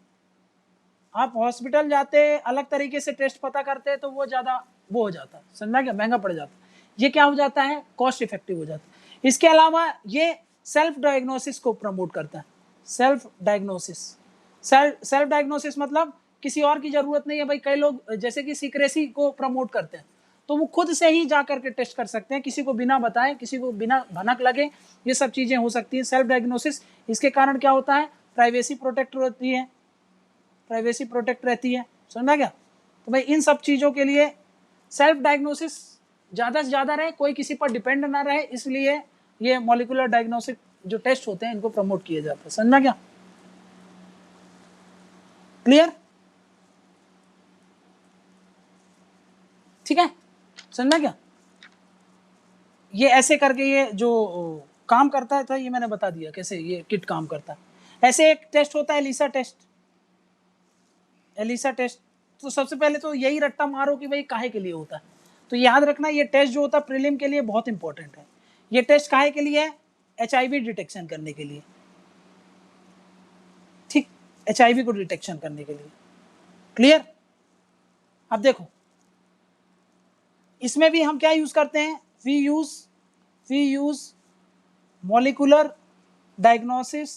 आप हॉस्पिटल जाते अलग तरीके से टेस्ट पता करते तो वो ज़्यादा वो हो जाता, समझना क्या, महंगा पड़ जाता। ये क्या हो जाता है, कॉस्ट इफेक्टिव हो जाता है। इसके अलावा ये सेल्फ डायग्नोसिस को प्रमोट करता है। सेल्फ डायग्नोसिस, सेल्फ डायग्नोसिस मतलब किसी और की जरूरत नहीं है भाई। कई लोग जैसे कि सीक्रेसी को प्रमोट करते हैं, तो वो खुद से ही जा करके टेस्ट कर सकते हैं, किसी को बिना बताए, किसी को बिना भनक लगे, ये सब चीज़ें हो सकती हैं। सेल्फ डायग्नोसिस, इसके कारण क्या होता है, प्राइवेसी प्रोटेक्ट होती है, प्राइवेसी प्रोटेक्ट रहती है, समझा क्या। तो भाई इन सब चीज़ों के लिए सेल्फ डायग्नोसिस ज़्यादा से ज़्यादा रहे, कोई किसी पर डिपेंड ना रहे, इसलिए ये मॉलिक्यूलर डायग्नोस्टिक जो टेस्ट होते हैं इनको प्रमोट किया जाता है, समझना क्या, क्लियर, ठीक है, समझना क्या। ये ऐसे करके ये जो काम करता है था ये मैंने बता दिया कैसे ये किट काम करता है। ऐसे एक टेस्ट होता है एलिसा टेस्ट। एलिसा टेस्ट, तो सबसे पहले तो यही रट्टा मारो कि भाई काहे के लिए होता है। तो याद रखना ये टेस्ट जो होता है प्रीलिम के लिए बहुत इंपॉर्टेंट है। ये टेस्ट काहे के लिए है, HIV डिटेक्शन करने के लिए, ठीक, HIV को डिटेक्शन करने के लिए, क्लियर। अब देखो इसमें भी हम क्या यूज करते हैं, we use molecular diagnosis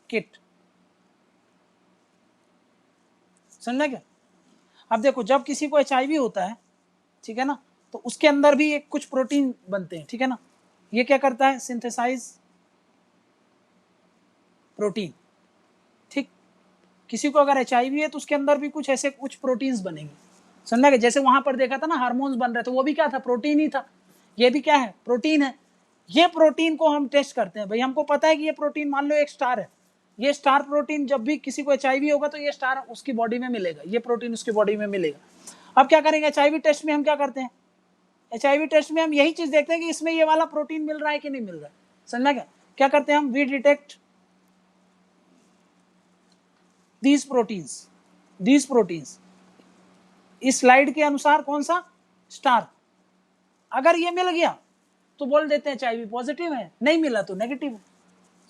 kit, समझना क्या। अब देखो जब किसी को HIV होता है, ठीक है ना, तो उसके अंदर भी एक कुछ प्रोटीन बनते हैं, ठीक है ना। ये क्या करता है, सिंथेसाइज प्रोटीन, ठीक। किसी को अगर HIV है तो उसके अंदर भी कुछ ऐसे कुछ प्रोटीन्स बनेंगे, समझना क्या। जैसे वहां पर देखा था ना हार्मोन्स बन रहे थे, वो भी क्या था, प्रोटीन ही था। ये भी क्या है, प्रोटीन है। ये प्रोटीन को हम टेस्ट करते हैं भाई, हमको पता है कि ये प्रोटीन, मान लो एक स्टार है, ये स्टार प्रोटीन जब भी किसी को HIV होगा तो ये स्टार उसकी बॉडी में मिलेगा, ये प्रोटीन उसकी बॉडी में मिलेगा। अब क्या करेंगे, HIV टेस्ट में हम क्या करते हैं, HIV टेस्ट में हम यही चीज देखते हैं कि इसमें ये वाला प्रोटीन मिल रहा है कि नहीं मिल रहा है, समझना क्या। क्या करते हैं हम, वी डिटेक्ट दीज प्रोटीन्स, इस स्लाइड के अनुसार कौन सा, स्टार। अगर ये मिल गया तो बोल देते हैं HIV पॉजिटिव है, नहीं मिला तो नेगेटिव है,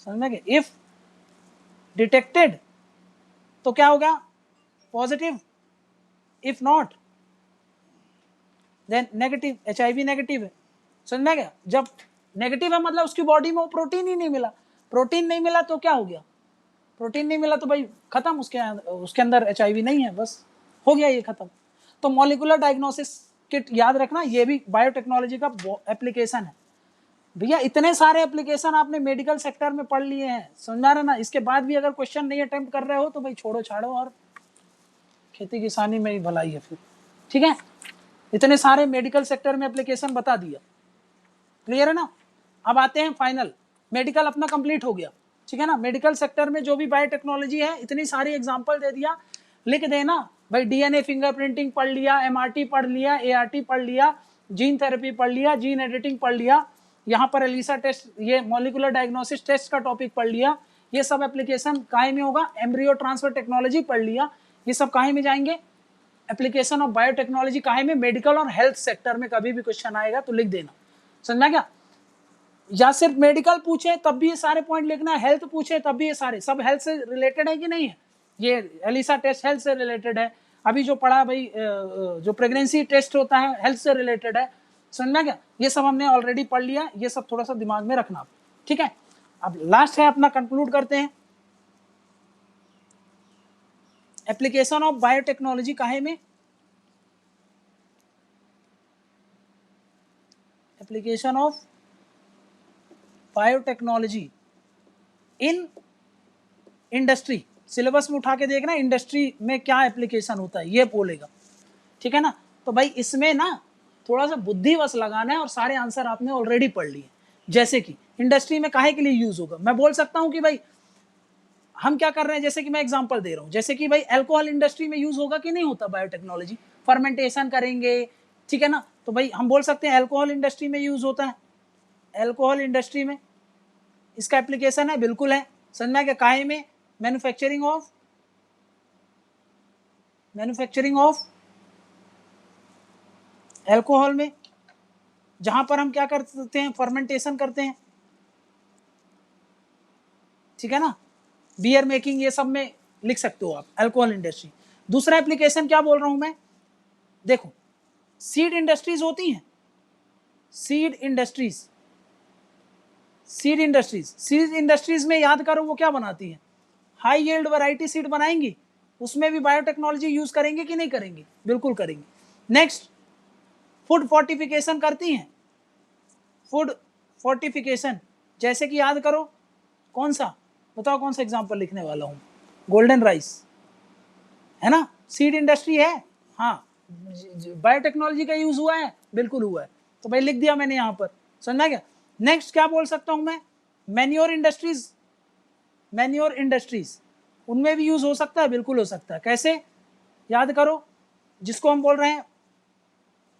समझना क्या। इफ डिटेक्टेड तो क्या होगा, positive, if not then negative, HIV negative है, समझना क्या। जब नेगेटिव है मतलब उसकी बॉडी में वो प्रोटीन ही नहीं मिला, प्रोटीन नहीं मिला तो क्या हो गया, प्रोटीन नहीं मिला तो भाई खत्म, उसके अंदर HIV नहीं है, बस हो गया, ये खत्म। तो मॉलिक्यूलर डायग्नोसिस किट याद रखना, ये भी बायोटेक्नोलॉजी का एप्लीकेशन है भैया। इतने सारे एप्लीकेशन आपने मेडिकल सेक्टर में पढ़ लिए हैं, समझा रहे ना। इसके बाद भी अगर क्वेश्चन नहीं अटेम्प्ट कर रहे हो तो भाई छोड़ो छाड़ो, और खेती किसानी में ही भलाई है फिर, ठीक है। इतने सारे मेडिकल सेक्टर में एप्लीकेशन बता दिया, क्लियर है ना। अब आते हैं फाइनल, मेडिकल अपना कंप्लीट हो गया, ठीक है ना। मेडिकल सेक्टर में जो भी बायोटेक्नोलॉजी है इतनी सारी एग्जांपल दे दिया, लिख देना भाई। DNA फिंगरप्रिंटिंग पढ़ लिया, MRT पढ़ लिया, ART पढ़ लिया, जीन थेरेपी पढ़ लिया, जीन एडिटिंग पढ़ लिया, यहाँ पर एलिसा टेस्ट, ये मॉलिक्यूलर डायग्नोसिस टेस्ट का टॉपिक पढ़ लिया। ये सब एप्लीकेशन काहे में होगा, एम्ब्रियो ट्रांसफर टेक्नोलॉजी पढ़ लिया, ये सब काहे में जाएंगे, एप्लीकेशन ऑफ बायोटेक्नोलॉजी काहे में, मेडिकल और हेल्थ सेक्टर में। कभी भी क्वेश्चन आएगा तो लिख देना, समझना क्या। या सिर्फ मेडिकल पूछे तब भी ये सारे पॉइंट लिखना, हेल्थ पूछे तब भी ये सारे, सब हेल्थ से रिलेटेड है कि नहीं है। ये एलिसा टेस्ट हेल्थ से रिलेटेड है। अभी जो पढ़ा भाई जो प्रेगनेंसी टेस्ट होता है हेल्थ से रिलेटेड है, समझना क्या। ये सब हमने ऑलरेडी पढ़ लिया, ये सब थोड़ा सा दिमाग में रखना, ठीक है। अब लास्ट है अपना, कंक्लूड करते हैं। एप्लीकेशन ऑफ बायोटेक्नोलॉजी काहे में, application of biotechnology in industry, syllabus में उठा के देखना इंडस्ट्री में क्या एप्लीकेशन होता है, ये बोलेगा, ठीक है ना। तो भाई इसमें ना थोड़ा सा बुद्धि बस लगाना है और सारे आंसर आपने ऑलरेडी पढ़ लिए। जैसे कि इंडस्ट्री में काहे के लिए यूज होगा, मैं बोल सकता हूं कि भाई हम क्या कर रहे हैं, जैसे कि मैं एग्जांपल दे रहा हूं, जैसे कि भाई अल्कोहल इंडस्ट्री में यूज होगा कि नहीं होता बायोटेक्नोलॉजी, फर्मेंटेशन करेंगे, ठीक है ना, तो भाई हम बोल सकते हैं अल्कोहल इंडस्ट्री में यूज होता है। अल्कोहल इंडस्ट्री में इसका एप्लीकेशन है, बिल्कुल है। समझ में आ गया, काहे में, मैन्युफैक्चरिंग ऑफ अल्कोहल में, जहां पर हम क्या करते हैं, फर्मेंटेशन करते हैं, ठीक है ना, बियर मेकिंग, ये सब में लिख सकते हो आप अल्कोहल इंडस्ट्री। दूसरा एप्लीकेशन क्या बोल रहा हूं मैं, देखो सीड इंडस्ट्रीज होती हैं, सीड इंडस्ट्रीज में याद करो वो क्या बनाती हैं, हाई यील्ड वैरायटी सीड बनाएंगी, उसमें भी बायोटेक्नोलॉजी यूज करेंगे कि नहीं करेंगे, बिल्कुल करेंगे। नेक्स्ट, फूड फोर्टिफिकेशन करती हैं, फूड फोर्टिफिकेशन, जैसे कि याद करो कौन सा, बताओ कौन सा एग्जांपल लिखने वाला हूं, गोल्डन राइस, है ना, सीड इंडस्ट्री है, हाँ, बायोटेक्नोलॉजी का यूज हुआ है, बिल्कुल हुआ है, तो भाई लिख दिया मैंने यहां पर, समझा क्या। नेक्स्ट क्या बोल सकता हूं मैं, मैन्योर इंडस्ट्रीज, उनमें भी यूज हो सकता है, बिल्कुल हो सकता है। कैसे, याद करो, जिसको हम बोल रहे हैं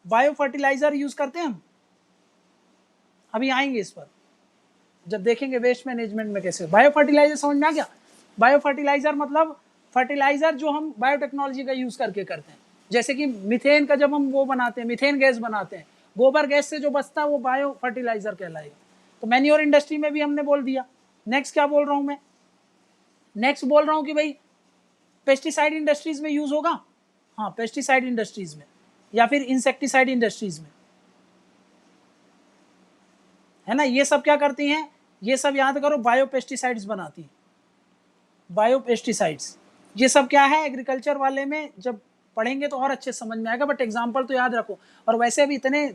बायो फर्टिलाइजर यूज करते हैं हम, अभी आएंगे इस पर जब देखेंगे वेस्ट मैनेजमेंट में कैसे। बायो फर्टिलाइजर समझ में आ गया, बायो फर्टिलाइजर मतलब फर्टिलाइजर जो हम बायोटेक्नोलॉजी का यूज करके करते हैं, जैसे कि मीथेन का जब हम वो बनाते हैं, मीथेन गैस बनाते हैं, गोबर गैस से जो बचता है वो बायो फर्टिलाइजर कहलाएगा। तो मैन्योर इंडस्ट्री में भी हमने बोल दिया। नेक्स्ट क्या बोल रहा हूं मैं, नेक्स्ट बोल रहा हूं कि भाई पेस्टिसाइड इंडस्ट्रीज में यूज होगा, हाँ पेस्टिसाइड इंडस्ट्रीज में, या फिर इंसेक्टिसाइड इंडस्ट्रीज में, है ना, ये सब क्या करती हैं, ये सब याद करो बायोपेस्टिसाइड्स बनाती हैं, बायोपेस्टिसाइड्स, ये सब क्या है, एग्रीकल्चर वाले में जब पढ़ेंगे तो और अच्छे समझ में आएगा, बट एग्जाम्पल तो याद रखो। और वैसे भी इतने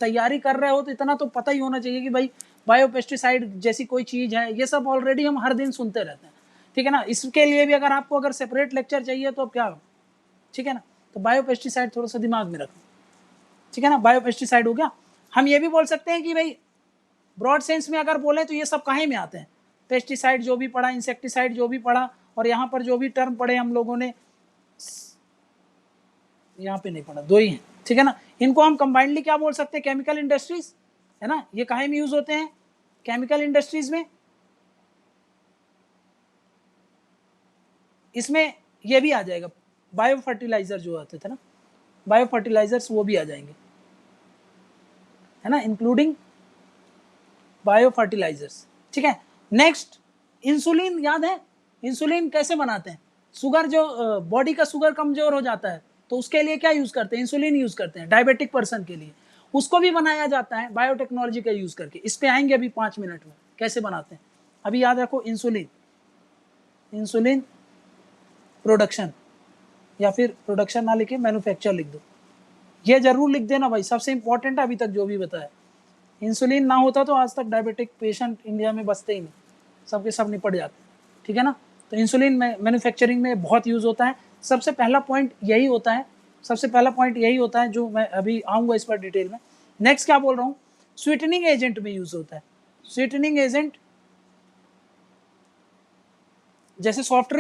तैयारी कर रहे हो तो इतना तो पता ही होना चाहिए कि भाई बायोपेस्टिसाइड जैसी कोई चीज है, ये सब ऑलरेडी हम हर दिन सुनते रहते हैं, ठीक है ना। इसके लिए भी अगर आपको अगर सेपरेट लेक्चर चाहिए तो अब क्या, ठीक है ना, तो बायोपेस्टिसाइड थोड़ा सा दिमाग में रखो, ठीक है ना, बायोपेस्टिसाइड हो गया। हम ये भी बोल सकते हैं कि भाई ब्रॉड सेंस में अगर बोले तो ये सब काहे में आते हैं, पेस्टिसाइड जो भी पढ़ा, इंसेक्टिसाइड जो भी पढ़ा, और यहाँ पर जो भी टर्म पढ़े हम लोगों ने, यहाँ पे नहीं पढ़ा, दो ही हैं, ठीक है ना, इनको हम कंबाइंडली क्या बोल सकते हैं, केमिकल इंडस्ट्रीज, है ना, ये काहे में यूज होते हैं, केमिकल इंडस्ट्रीज में। इसमें ये भी आ जाएगा, बायो फर्टिलाइजर जो आते थे ना, बायो फर्टिलाइजर्स वो भी आ जाएंगे, है ना, इंक्लूडिंग बायो फर्टिलाइजर्स, ठीक है। नेक्स्ट, इंसुलिन याद है, इंसुलिन कैसे बनाते हैं, शुगर जो बॉडी का शुगर कमजोर हो जाता है तो उसके लिए क्या यूज करते हैं, इंसुलिन यूज करते हैं, डायबिटिक पर्सन के लिए, उसको भी बनाया जाता है बायोटेक्नोलॉजी का यूज करके। इस पे आएंगे अभी 5 मिनट में कैसे बनाते हैं। अभी याद रखो इंसुलिन, इंसुलिन प्रोडक्शन, या फिर प्रोडक्शन ना लिखे मैन्युफैक्चर लिख दो, ये जरूर लिख देना भाई, सबसे इंपॉर्टेंट है अभी तक जो भी बताया। इंसुलिन ना होता तो आज तक डायबिटिक पेशेंट इंडिया में बचते ही नहीं, सबके सब निपट जाते, ठीक है ना। तो इंसुलिन मैन्युफैक्चरिंग में बहुत यूज होता है। सबसे पहला पॉइंट यही होता है, सबसे पहला पॉइंट यही होता है जो मैं अभी आऊँगा इस पर डिटेल में। नेक्स्ट क्या बोल रहा हूँ, स्वीटनिंग एजेंट में यूज होता है, स्वीटनिंग एजेंट, जैसे सॉफ्ट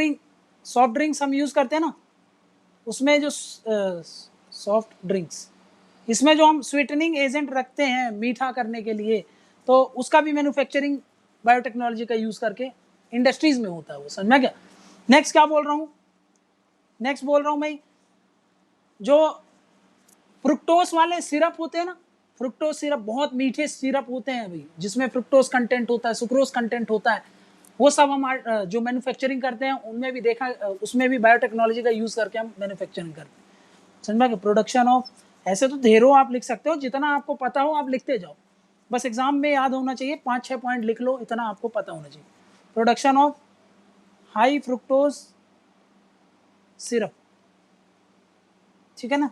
ड्रिंक्स हम यूज करते हैं ना, उसमें जो सॉफ्ट ड्रिंक्स, इसमें जो हम स्वीटनिंग एजेंट रखते हैं मीठा करने के लिए, तो उसका भी मैन्युफैक्चरिंग बायोटेक्नोलॉजी का यूज करके इंडस्ट्रीज में होता है वो, समझ में क्या। नेक्स्ट क्या बोल रहा हूँ, नेक्स्ट बोल रहा हूँ मैं, जो फ्रुक्टोस वाले सिरप होते हैं ना, फ्रुक्टोस सिरप बहुत मीठे सिरप होते हैं भाई, जिसमें फ्रुक्टोस कंटेंट होता है, सुक्रोज कंटेंट होता है, वो सब हम जो मैन्युफैक्चरिंग करते हैं उनमें भी देखा, उसमें भी बायोटेक्नोलॉजी का यूज करके हम मैन्युफैक्चरिंग करते हैं, समझ में। प्रोडक्शन ऑफ, ऐसे तो ढेरों आप लिख सकते हो, जितना आपको पता हो आप लिखते जाओ, बस एग्जाम में याद होना चाहिए, 5-6 पॉइंट लिख लो, इतना आपको पता होना चाहिए। Production of high fructose syrup, ठीक है ना,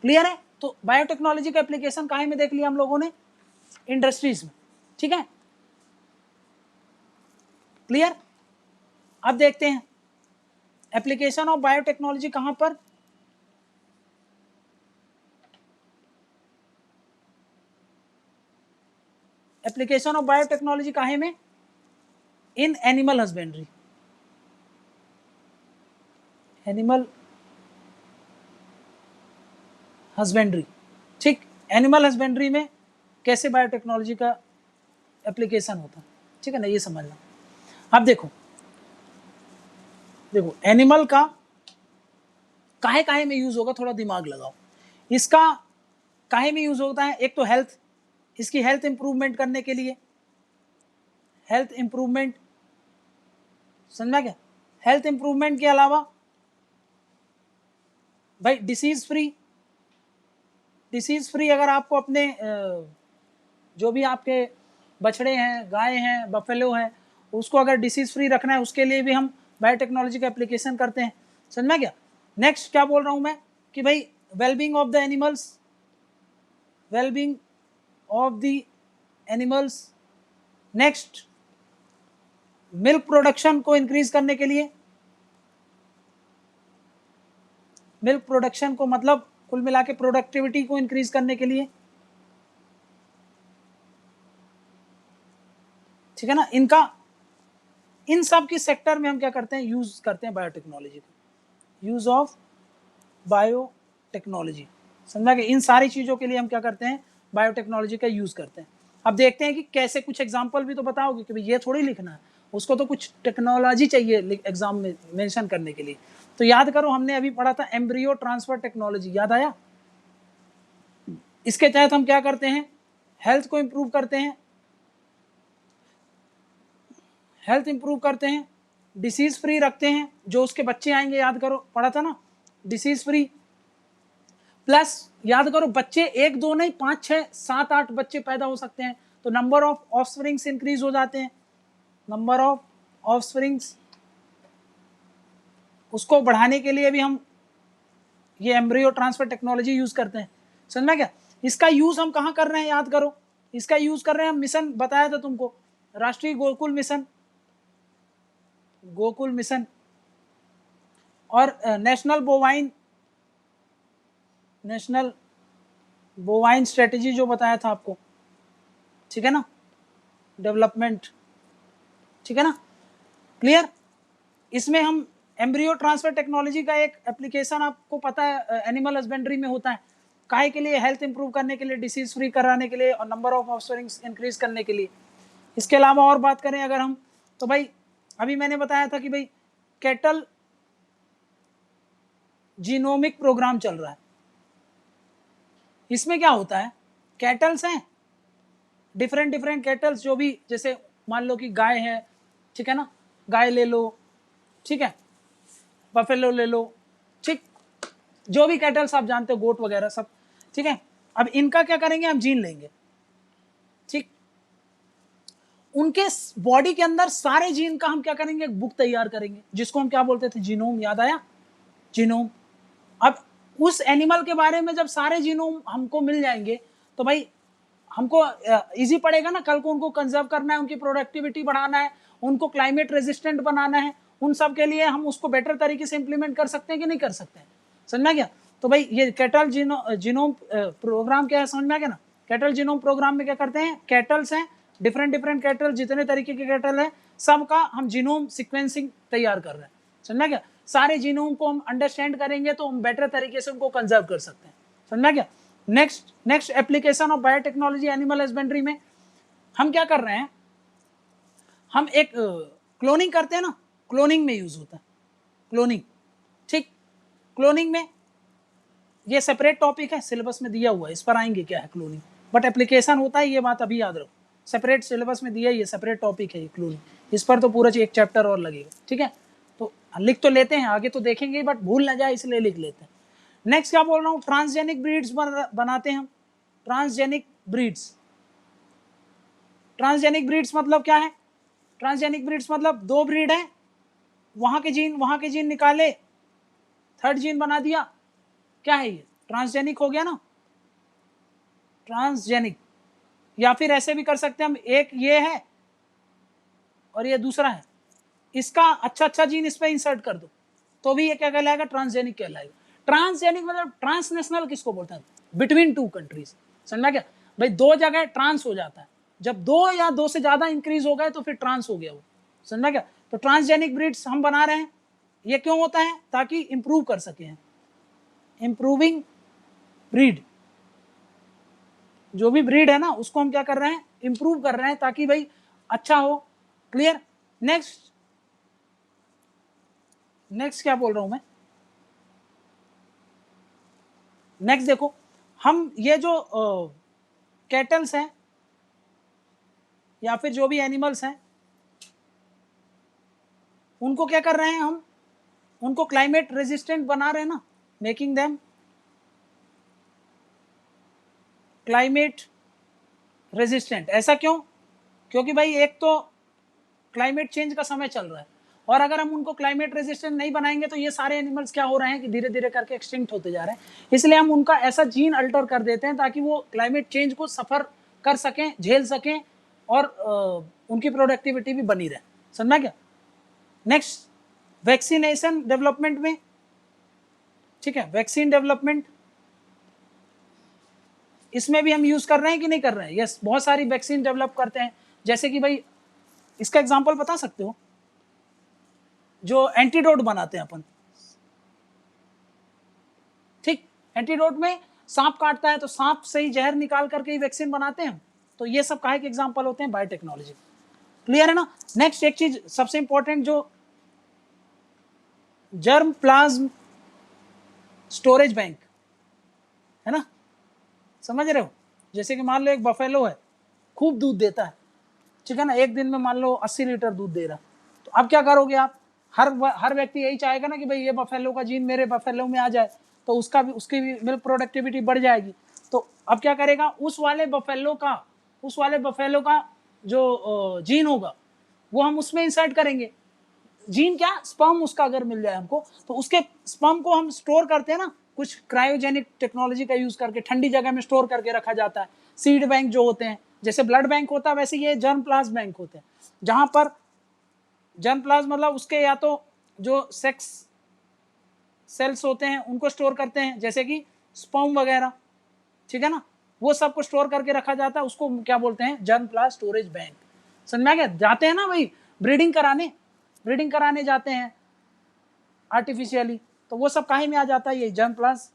क्लियर है। तो बायोटेक्नोलॉजी का एप्लीकेशन कहाँ में देख लिया हम लोगों ने, इंडस्ट्रीज में, ठीक है, क्लियर। अब देखते हैं एप्लीकेशन ऑफ बायोटेक्नोलॉजी कहां पर, एप्लीकेशन ऑफ बायोटेक्नोलॉजी काहे में? In animal husbandry, animal husbandry, ठीक। एनिमल हस्बेंड्री में कैसे बायोटेक्नोलॉजी का एप्लीकेशन होता है, ठीक है ना, ये समझना। अब देखो एनिमल का काहे काहे में यूज होगा, थोड़ा दिमाग लगाओ। इसका काहे में यूज होता है? एक तो हेल्थ, इसकी हेल्थ इंप्रूवमेंट करने के लिए, हेल्थ इंप्रूवमेंट, समझा क्या? हेल्थ इंप्रूवमेंट के अलावा भाई डिसीज फ्री अगर आपको अपने जो भी आपके बछड़े हैं, गाय हैं, बफेलो हैं, उसको अगर डिसीज फ्री रखना है, उसके लिए भी हम बायोटेक्नोलॉजी का एप्लीकेशन करते हैं, समझ में क्या? नेक्स्ट क्या बोल रहा हूं मैं कि भाई wellbeing of the animals, wellbeing of the animals. Next milk production को इंक्रीज करने के लिए, मिल्क प्रोडक्शन को मतलब कुल मिला के प्रोडक्टिविटी को इंक्रीज करने के लिए, ठीक है ना। इनका इन सब की सेक्टर में हम क्या करते हैं, यूज करते हैं बायोटेक्नोलॉजी को, यूज ऑफ बायोटेक्नोलॉजी, समझा कि इन सारी चीजों के लिए हम क्या करते हैं, बायोटेक्नोलॉजी का यूज करते हैं। अब देखते हैं कि कैसे, कुछ एग्जांपल भी तो बताओगे कि भाई ये थोड़ी लिखना है, उसको तो कुछ टेक्नोलॉजी चाहिए एग्जाम में मेंशन करने के लिए। तो याद करो, हमने अभी पढ़ा था एम्ब्रियो ट्रांसफर टेक्नोलॉजी, याद आया? इसके तहत हम क्या करते हैं, हेल्थ को इंप्रूव करते हैं, हेल्थ इंप्रूव करते हैं, डिसीज फ्री रखते हैं, जो उसके बच्चे आएंगे, याद करो पढ़ा था ना, डिसीज फ्री। प्लस याद करो, बच्चे 1 2 नहीं 5 6 7 8 बच्चे पैदा हो सकते हैं, तो नंबर ऑफ ऑफस्प्रिंग्स इंक्रीज हो जाते हैं, नंबर ऑफ ऑफस्प्रिंग्स, उसको बढ़ाने के लिए भी हम ये एम्ब्रियो ट्रांसफर टेक्नोलॉजी यूज करते हैं, समझ में क्या? इसका यूज हम कहाँ कर रहे हैं, याद करो, इसका यूज कर रहे हैं हम, मिशन बताया था तुमको, राष्ट्रीय गोकुल मिशन, गोकुल मिशन, और नेशनल बोवाइन स्ट्रेटेजी जो बताया था आपको, ठीक है ना, डेवलपमेंट, ठीक है ना, क्लियर। इसमें हम एम्ब्रियो ट्रांसफर टेक्नोलॉजी का एक एप्लीकेशन आपको पता है एनिमल हस्बेंड्री में होता है, काहे के लिए? हेल्थ इंप्रूव करने के लिए, डिसीज फ्री कराने के लिए, और नंबर ऑफ ऑफस्प्रिंग्स इंक्रीज करने के लिए। इसके अलावा और बात करें अगर हम, तो भाई अभी मैंने बताया था कि भाई कैटल जीनोमिक प्रोग्राम चल रहा है। इसमें क्या होता है, कैटल्स हैं, डिफरेंट कैटल्स, जो भी, जैसे मान लो कि गाय है, ठीक है ना, गाय ले लो, ठीक है, बफेलो ले लो, ठीक, जो भी कैटल्स आप जानते हो, गोट वगैरह सब, ठीक है। अब इनका क्या करेंगे, हम जीन लेंगे, ठीक, उनके बॉडी के अंदर सारे जीन का हम क्या करेंगे, एक बुक तैयार करेंगे, जिसको हम क्या बोलते थे, जीनोम, याद आया? जीनोम। अब उस एनिमल के बारे में जब सारे जीनोम हमको मिल जाएंगे, तो भाई हमको इजी पड़ेगा ना, कल को उनको कंजर्व करना है, उनकी प्रोडक्टिविटी बढ़ाना है, उनको क्लाइमेट रेजिस्टेंट बनाना है, उन सब के लिए हम उसको बेटर तरीके से इंप्लीमेंट कर सकते हैं कि नहीं कर सकते हैं, समझ में गया? तो भाई ये कैटल जीनोम प्रोग्राम क्या है, समझ में आ गया ना? कैटल जीनोम प्रोग्राम में क्या करते हैं, कैटल्स हैं, डिफरेंट कैटल, जितने तरीके के कैटल हैं, सबका हम जीनोम सिक्वेंसिंग तैयार कर रहे हैं, समझ में गया? सारे जीनोम को हम अंडरस्टैंड करेंगे तो हम बेटर तरीके से उनको कंजर्व कर सकते हैं, समझ में गया? Next application of biotechnology animal husbandry में हम क्या कर रहे हैं, हम एक क्लोनिंग करते हैं ना, क्लोनिंग में यूज होता है, क्लोनिंग, ठीक। क्लोनिंग में ये सेपरेट टॉपिक है, सिलेबस में दिया हुआ है, इस पर आएंगे क्या है क्लोनिंग, बट एप्लीकेशन होता है, ये बात अभी याद रखो, सेपरेट सिलेबस में दिया, ये सेपरेट टॉपिक है ये क्लोनिंग, इस पर तो पूरा एक चैप्टर और लगेगा, ठीक है। तो लिख तो लेते हैं, आगे तो देखेंगे, बट भूल ना जाए इसलिए लिख लेते हैं। नेक्स्ट क्या बोल रहा हूँ, ट्रांसजेनिक ब्रीड्स बनाते हैं हम, ट्रांसजेनिक ब्रीड्स। ट्रांसजेनिक ब्रीड्स मतलब क्या है, ट्रांसजेनिक ब्रीड्स मतलब 2 ब्रीड है, वहां के जीन निकाले, 3rd जीन बना दिया, क्या है ये, ट्रांसजेनिक हो गया ना, ट्रांसजेनिक। या फिर ऐसे भी कर सकते हैं हम, एक ये है और ये दूसरा है, इसका अच्छा जीन इस पे इंसर्ट कर दो, तो भी ये क्या कहलाएगा, ट्रांसजेनिक कहलाएगा। ट्रांसजेनिक मतलब ट्रांसनेशनल किसको बोलते हैं, बिटवीन 2 कंट्रीज, समझना क्या भाई, 2 जगह ट्रांस हो जाता है, जब 2 या 2 से ज्यादा इंक्रीज हो गए तो फिर ट्रांस हो गया वो, समझना क्या। तो ट्रांसजेनिक ब्रीड्स हम बना रहे हैं, ये क्यों होता है, ताकि इंप्रूव कर सके, इंप्रूविंग ब्रीड, जो भी ब्रीड है ना उसको हम क्या कर रहे हैं, इंप्रूव कर रहे हैं ताकि भाई अच्छा हो। क्लियर। नेक्स्ट क्या बोल रहा हूं मैं, नेक्स्ट देखो, हम ये जो कैटल्स हैं या फिर जो भी एनिमल्स हैं उनको क्या कर रहे हैं हम, उनको क्लाइमेट रेजिस्टेंट बना रहे हैं ना, मेकिंग देम क्लाइमेट रेजिस्टेंट। ऐसा क्यों, क्योंकि भाई एक तो क्लाइमेट चेंज का समय चल रहा है, और अगर हम उनको क्लाइमेट रेजिस्टेंट नहीं बनाएंगे तो ये सारे एनिमल्स क्या हो रहे हैं कि धीरे धीरे करके एक्सटिंक्ट होते जा रहे हैं। इसलिए हम उनका ऐसा जीन अल्टर कर देते हैं ताकि वो क्लाइमेट चेंज को सफर कर सकें, झेल सकें, और उनकी प्रोडक्टिविटी भी बनी रहे, समझना क्या। नेक्स्ट वैक्सीनेशन डेवलपमेंट में, ठीक है, वैक्सीन डेवलपमेंट, इसमें भी हम यूज कर रहे हैं कि नहीं कर रहे हैं। यस, बहुत सारी वैक्सीन डेवलप करते हैं, जैसे कि भाई इसका एग्जांपल बता सकते हो, जो एंटीडोट बनाते हैं अपन, ठीक, एंटीडोट में सांप काटता है तो सांप से ही जहर निकाल करके ही वैक्सीन बनाते हैं, तो ये सब काहे के एग्जांपल होते हैं, बायोटेक्नोलॉजी। क्लियर है ना। नेक्स्ट एक चीज सबसे इंपॉर्टेंट, जो जर्म प्लाज्म स्टोरेज बैंक है ना, समझ रहे हो। जैसे कि मान लो एक बफेलो है, खूब दूध देता है, ठीक है ना, एक दिन में मान लो 80 लीटर दूध दे रहा, तो अब क्या करोगे आप, हर व्यक्ति यही चाहेगा ना कि भाई ये बफेलो का जीन मेरे बफेलो में आ जाए, तो उसकी भी मिल्क प्रोडक्टिविटी बढ़ जाएगी। तो अब क्या करेगा, उस वाले बफेलो का जो जीन होगा वो हम उसमें इंसर्ट करेंगे। जीन क्या, स्पर्म उसका अगर मिल जाए हमको, तो उसके स्पर्म को हम स्टोर करते हैं ना, कुछ क्रायोजेनिक टेक्नोलॉजी का यूज करके ठंडी जगह में स्टोर करके रखा जाता है। सीड बैंक जो होते हैं, जैसे ब्लड बैंक होता है वैसे ये जर्म प्लाज्म बैंक होते हैं, जहां पर जर्म प्लाज्म मतलब उसके या तो जो सेक्स सेल्स होते हैं उनको स्टोर करते हैं, जैसे कि स्पर्म वगैरह, ठीक है ना, वो सब को स्टोर करके रखा जाता है, उसको क्या बोलते हैं, जर्म प्लाज्म स्टोरेज बैंक। समझ में आ गया। जाते हैं ना भाई ब्रीडिंग कराने जाते हैं आर्टिफिशियली, तो वो सब कहीं में आ जाता है, ये germ plasm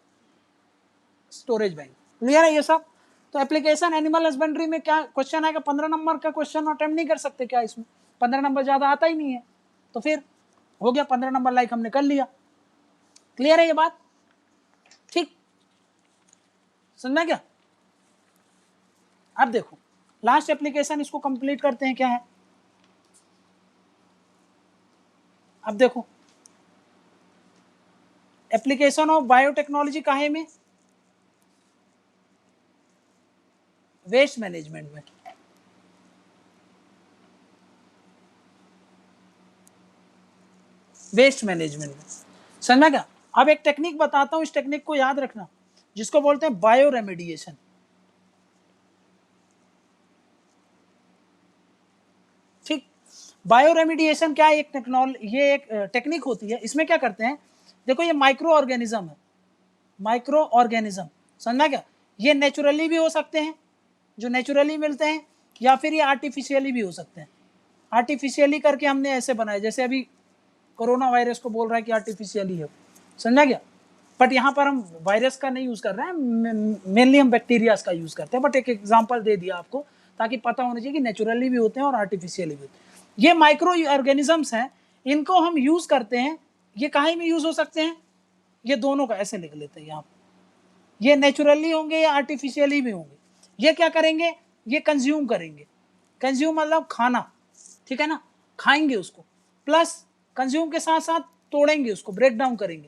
storage bank. Clear है ये सब। तो एप्लीकेशन एनिमल हस्बेंड्री में क्या क्वेश्चन आएगा, 15 नंबर का क्वेश्चन अटेम्प्ट नहीं कर सकते क्या इसमें, 15 नंबर ज्यादा आता ही नहीं है, तो फिर हो गया 15 नंबर लाइक हमने कर लिया। क्लियर है ये बात, ठीक, समझना क्या। अब देखो लास्ट एप्लीकेशन, इसको कंप्लीट करते हैं, क्या है। अब देखो एप्लीकेशन ऑफ बायोटेक्नोलॉजी काहे में, वेस्ट मैनेजमेंट में। वेस्ट मैनेजमेंट में, समझना क्या। अब एक टेक्निक बताता हूं, इस टेक्निक को याद रखना, जिसको बोलते हैं बायो रेमेडिएशन। ठीक, बायो रेमेडिएशन क्या है, ये एक टेक्निक होती है। इसमें क्या करते हैं, देखो ये माइक्रो ऑर्गेनिज्म है, माइक्रो ऑर्गेनिज्म, समझना क्या। ये नेचुरली भी हो सकते हैं, जो नेचुरली मिलते हैं, या फिर ये आर्टिफिशियली भी हो सकते हैं। आर्टिफिशियली करके हमने ऐसे बनाए, जैसे अभी कोरोना वायरस को बोल रहा है कि आर्टिफिशियली है, समझा क्या। बट यहाँ पर हम वायरस का नहीं यूज कर रहे हैं, मेनली हम बैक्टीरियाज का यूज करते हैं, बट एक एग्जांपल दे दिया आपको ताकि पता होना चाहिए कि नेचुरली भी होते हैं और आर्टिफिशियली भी होते हैं। ये माइक्रो ऑर्गेनिजम्स हैं, इनको हम यूज करते हैं। ये कहीं में यूज हो सकते हैं, ये दोनों का ऐसे लिख लेते हैं यहाँ, ये नेचुरली होंगे या आर्टिफिशियली भी होंगे। ये क्या करेंगे, ये कंज्यूम करेंगे, कंज्यूम मतलब खाना, ठीक है ना, खाएंगे उसको, प्लस कंज्यूम के साथ साथ तोड़ेंगे उसको, ब्रेक डाउन करेंगे।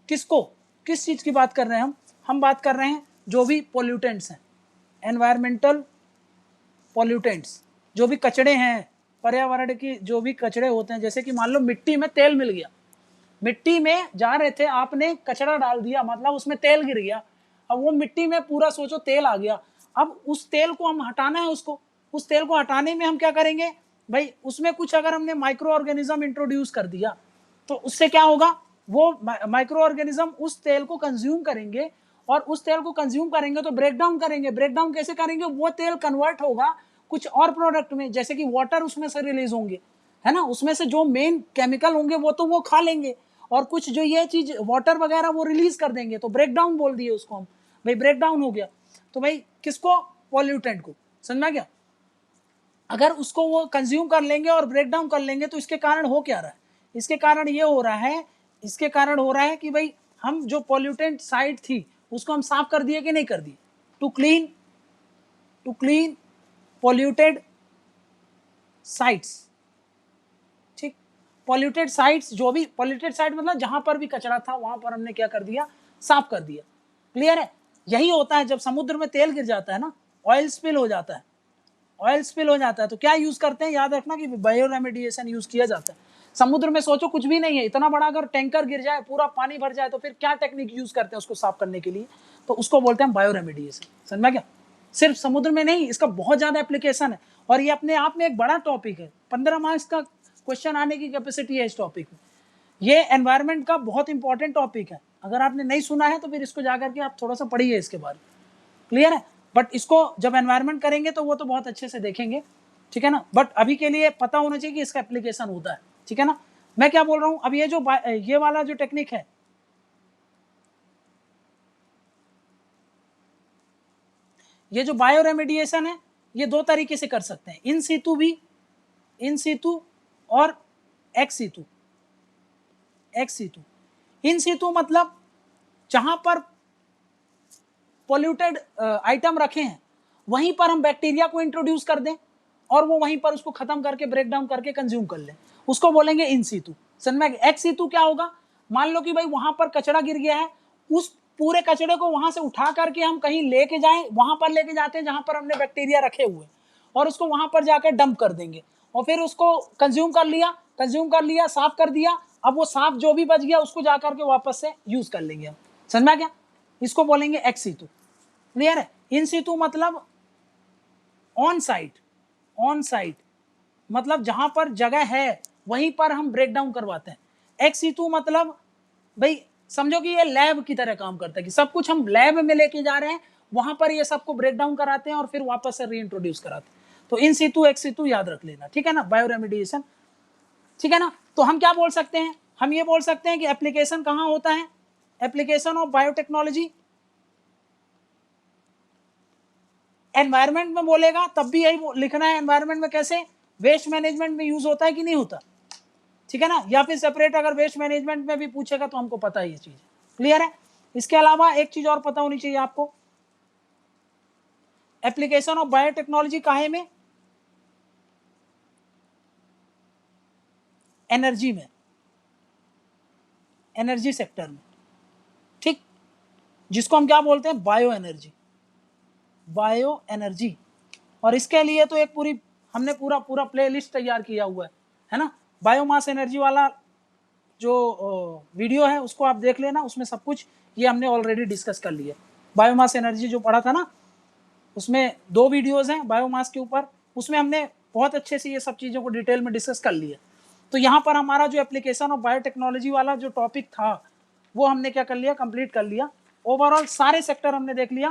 किसको, किस चीज की बात कर रहे हैं हम बात कर रहे हैं जो भी पोल्यूटेंट्स हैं, एनवायरमेंटल पोल्यूटेंट्स, जो भी कचड़े हैं पर्यावरण की, जो भी कचड़े होते हैं, जैसे कि मान लो मिट्टी में तेल मिल गया, मिट्टी में जा रहे थे, आपने कचरा डाल दिया, मतलब उसमें तेल गिर गया, अब वो मिट्टी में पूरा सोचो तेल आ गया, अब उस तेल को हम हटाना है, उसको, उस तेल को हटाने में हम क्या करेंगे भाई, उसमें कुछ अगर हमने माइक्रो ऑर्गेनिज्म इंट्रोड्यूस कर दिया, तो उससे क्या होगा, वो माइक्रो ऑर्गेनिज्म उस तेल को कंज्यूम करेंगे, और उस तेल को कंज्यूम करेंगे तो ब्रेक डाउन करेंगे। ब्रेक डाउन कैसे करेंगे, वो तेल कन्वर्ट होगा, कुछ और प्रोडक्ट में, जैसे कि वाटर उसमें से रिलीज होंगे, है ना, उसमें से जो मेन केमिकल होंगे वो तो वो खा लेंगे, और कुछ जो ये चीज वाटर वगैरह वो रिलीज कर देंगे, तो ब्रेक डाउन बोल दिए उसको हम, भाई ब्रेक डाउन हो गया। तो भाई किसको? पॉल्यूटेंट को, समझ में गया? अगर उसको वो कंज्यूम कर लेंगे और ब्रेक डाउन कर लेंगे तो इसके कारण हो क्या रहा है? इसके कारण ये हो रहा है, इसके कारण हो रहा है कि भाई हम जो पॉल्यूटेंट साइट थी उसको हम साफ कर दिए कि नहीं कर दिए? टू क्लीन पॉल्यूटेड साइट्स, ठीक, पॉल्यूटेड साइट्स, जो भी पॉल्यूटेड साइट मतलब जहां पर भी कचरा था वहां पर हमने क्या कर दिया? साफ कर दिया। क्लियर है? यही होता है जब समुद्र में तेल गिर जाता है ना, ऑयल स्पिल हो जाता है, ऑयल स्पिल हो जाता है तो क्या यूज करते हैं? याद रखना कि बायो रेमेडिएशन यूज किया जाता है। समुद्र में सोचो कुछ भी नहीं है, इतना बड़ा अगर टैंकर गिर जाए, पूरा पानी भर जाए, तो फिर क्या टेक्निक यूज करते हैं उसको साफ करने के लिए? तो उसको बोलते हैं बायो रेमेडिएशन। समझ में क्या? सिर्फ समुद्र में नहीं, इसका बहुत ज्यादा एप्लीकेशन है, और ये अपने आप में एक बड़ा टॉपिक है। 15 मार्क्स का क्वेश्चन आने की कैपेसिटी है इस टॉपिक में। ये एनवायरमेंट का बहुत इंपॉर्टेंट टॉपिक है। अगर आपने नहीं सुना है तो फिर इसको जाकर के आप थोड़ा सा पढ़िए इसके बारे में। क्लियर है? बट इसको जब एनवायरमेंट करेंगे तो वो तो बहुत अच्छे से देखेंगे, ठीक है ना। बट अभी के लिए पता होना चाहिए कि इसका एप्लीकेशन होता है, ठीक है ना। मैं क्या बोल रहा हूं, अब ये वाला जो टेक्निक है, ये जो बायो रेमेडिएशन है, ये दो तरीके से कर सकते हैं, इन सीतु भी, इन सीतु और एक्स सीतु। एक्स सीतु, इन सीतु मतलब जहां पर पोल्यूटेड आइटम रखे हैं वहीं पर हम बैक्टीरिया को इंट्रोड्यूस कर दें और वो वहीं पर उसको खत्म करके ब्रेक डाउन करके कंज्यूम कर लें, उसको बोलेंगे इन सीतु। समझ में? एक्स सीतु क्या होगा? मान लो कि भाई वहां पर कचरा गिर गया है, उस पूरे कचरे को वहां से उठा करके हम कहीं लेके जाएं, वहां पर लेके जाते हैं जहां पर हमने बैक्टीरिया रखे हुए, और उसको वहां पर जाकर डंप कर देंगे, और फिर उसको कंज्यूम कर लिया, साफ कर दिया। अब वो साफ जो भी बच गया उसको जाकर के वापस से यूज कर लेंगे हम। समझ में क्या? इसको बोलेंगे एक्स सीतु। क्लियर है? इन सीतु मतलब ऑन साइट मतलब जहां पर जगह है वहीं पर हम ब्रेक डाउन करवाते हैं। एक्स सीतु मतलब भाई समझो कि ये लैब की तरह काम करता है, कि सब कुछ हम लैब में लेके जा रहे हैं, वहां पर ये सबको ब्रेक डाउन कराते हैं और फिर वापस से रीइंट्रोड्यूस कराते हैं। तो इन सीतु एक्स सीतु याद रख लेना, ठीक है ना, बायो रेमेडिएशन, ठीक है ना। तो हम क्या बोल सकते हैं? हम ये बोल सकते हैं कि एप्लीकेशन कहां होता है? एप्लीकेशन ऑफ बायोटेक्नोलॉजी एनवायरमेंट में बोलेगा तब भी यही लिखना है। एनवायरमेंट में कैसे? वेस्ट मैनेजमेंट में यूज होता है कि नहीं होता, ठीक है ना, या फिर सेपरेट अगर वेस्ट मैनेजमेंट में भी पूछेगा तो हमको पता है ये चीज। क्लियर है? इसके अलावा एक चीज और पता होनी चाहिए आपको, एप्लीकेशन ऑफ बायोटेक्नोलॉजी काहे में? एनर्जी में, एनर्जी सेक्टर में, ठीक, जिसको हम क्या बोलते हैं? Bio energy, bio energy. और इसके लिए तो एक पूरी हमने पूरा प्लेलिस्ट तैयार किया हुआ है ना। बायोमास एनर्जी वाला जो वीडियो है उसको आप देख लेना, उसमें सब कुछ ये हमने ऑलरेडी डिस्कस कर लिया। बायोमास एनर्जी जो पढ़ा था ना, उसमें 2 वीडियोस हैं बायोमास के ऊपर, उसमें हमने बहुत अच्छे से ये सब चीज़ों को डिटेल में डिस्कस कर लिया। तो यहाँ पर हमारा जो एप्लीकेशन ऑफ बायोटेक्नोलॉजी वाला जो टॉपिक था वो हमने क्या कर लिया? कंप्लीट कर लिया। ओवरऑल सारे सेक्टर हमने देख लिया।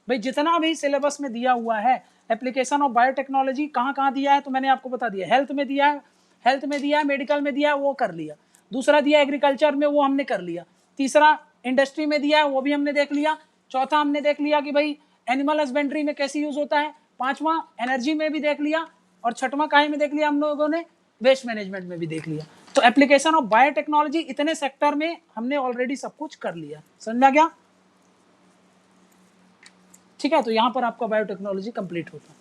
भाई जितना भी सिलेबस में दिया हुआ है एप्लीकेशन ऑफ बायोटेक्नोलॉजी कहाँ कहाँ दिया है तो मैंने आपको बता दिया। हेल्थ में दिया है, मेडिकल में दिया है, वो कर लिया। दूसरा दिया एग्रीकल्चर में, वो हमने कर लिया। तीसरा इंडस्ट्री में दिया है, वो भी हमने देख लिया। चौथा हमने देख लिया कि भाई एनिमल हस्बेंड्री में कैसे यूज होता है। पांचवा एनर्जी में भी देख लिया, और छठवां काहे में देख लिया हम लोगों ने? वेस्ट मैनेजमेंट में भी देख लिया। तो एप्लीकेशन ऑफ बायोटेक्नोलॉजी इतने सेक्टर में हमने ऑलरेडी सब कुछ कर लिया। समझ में गया? ठीक है, तो यहां पर आपका बायोटेक्नोलॉजी कंप्लीट होता है।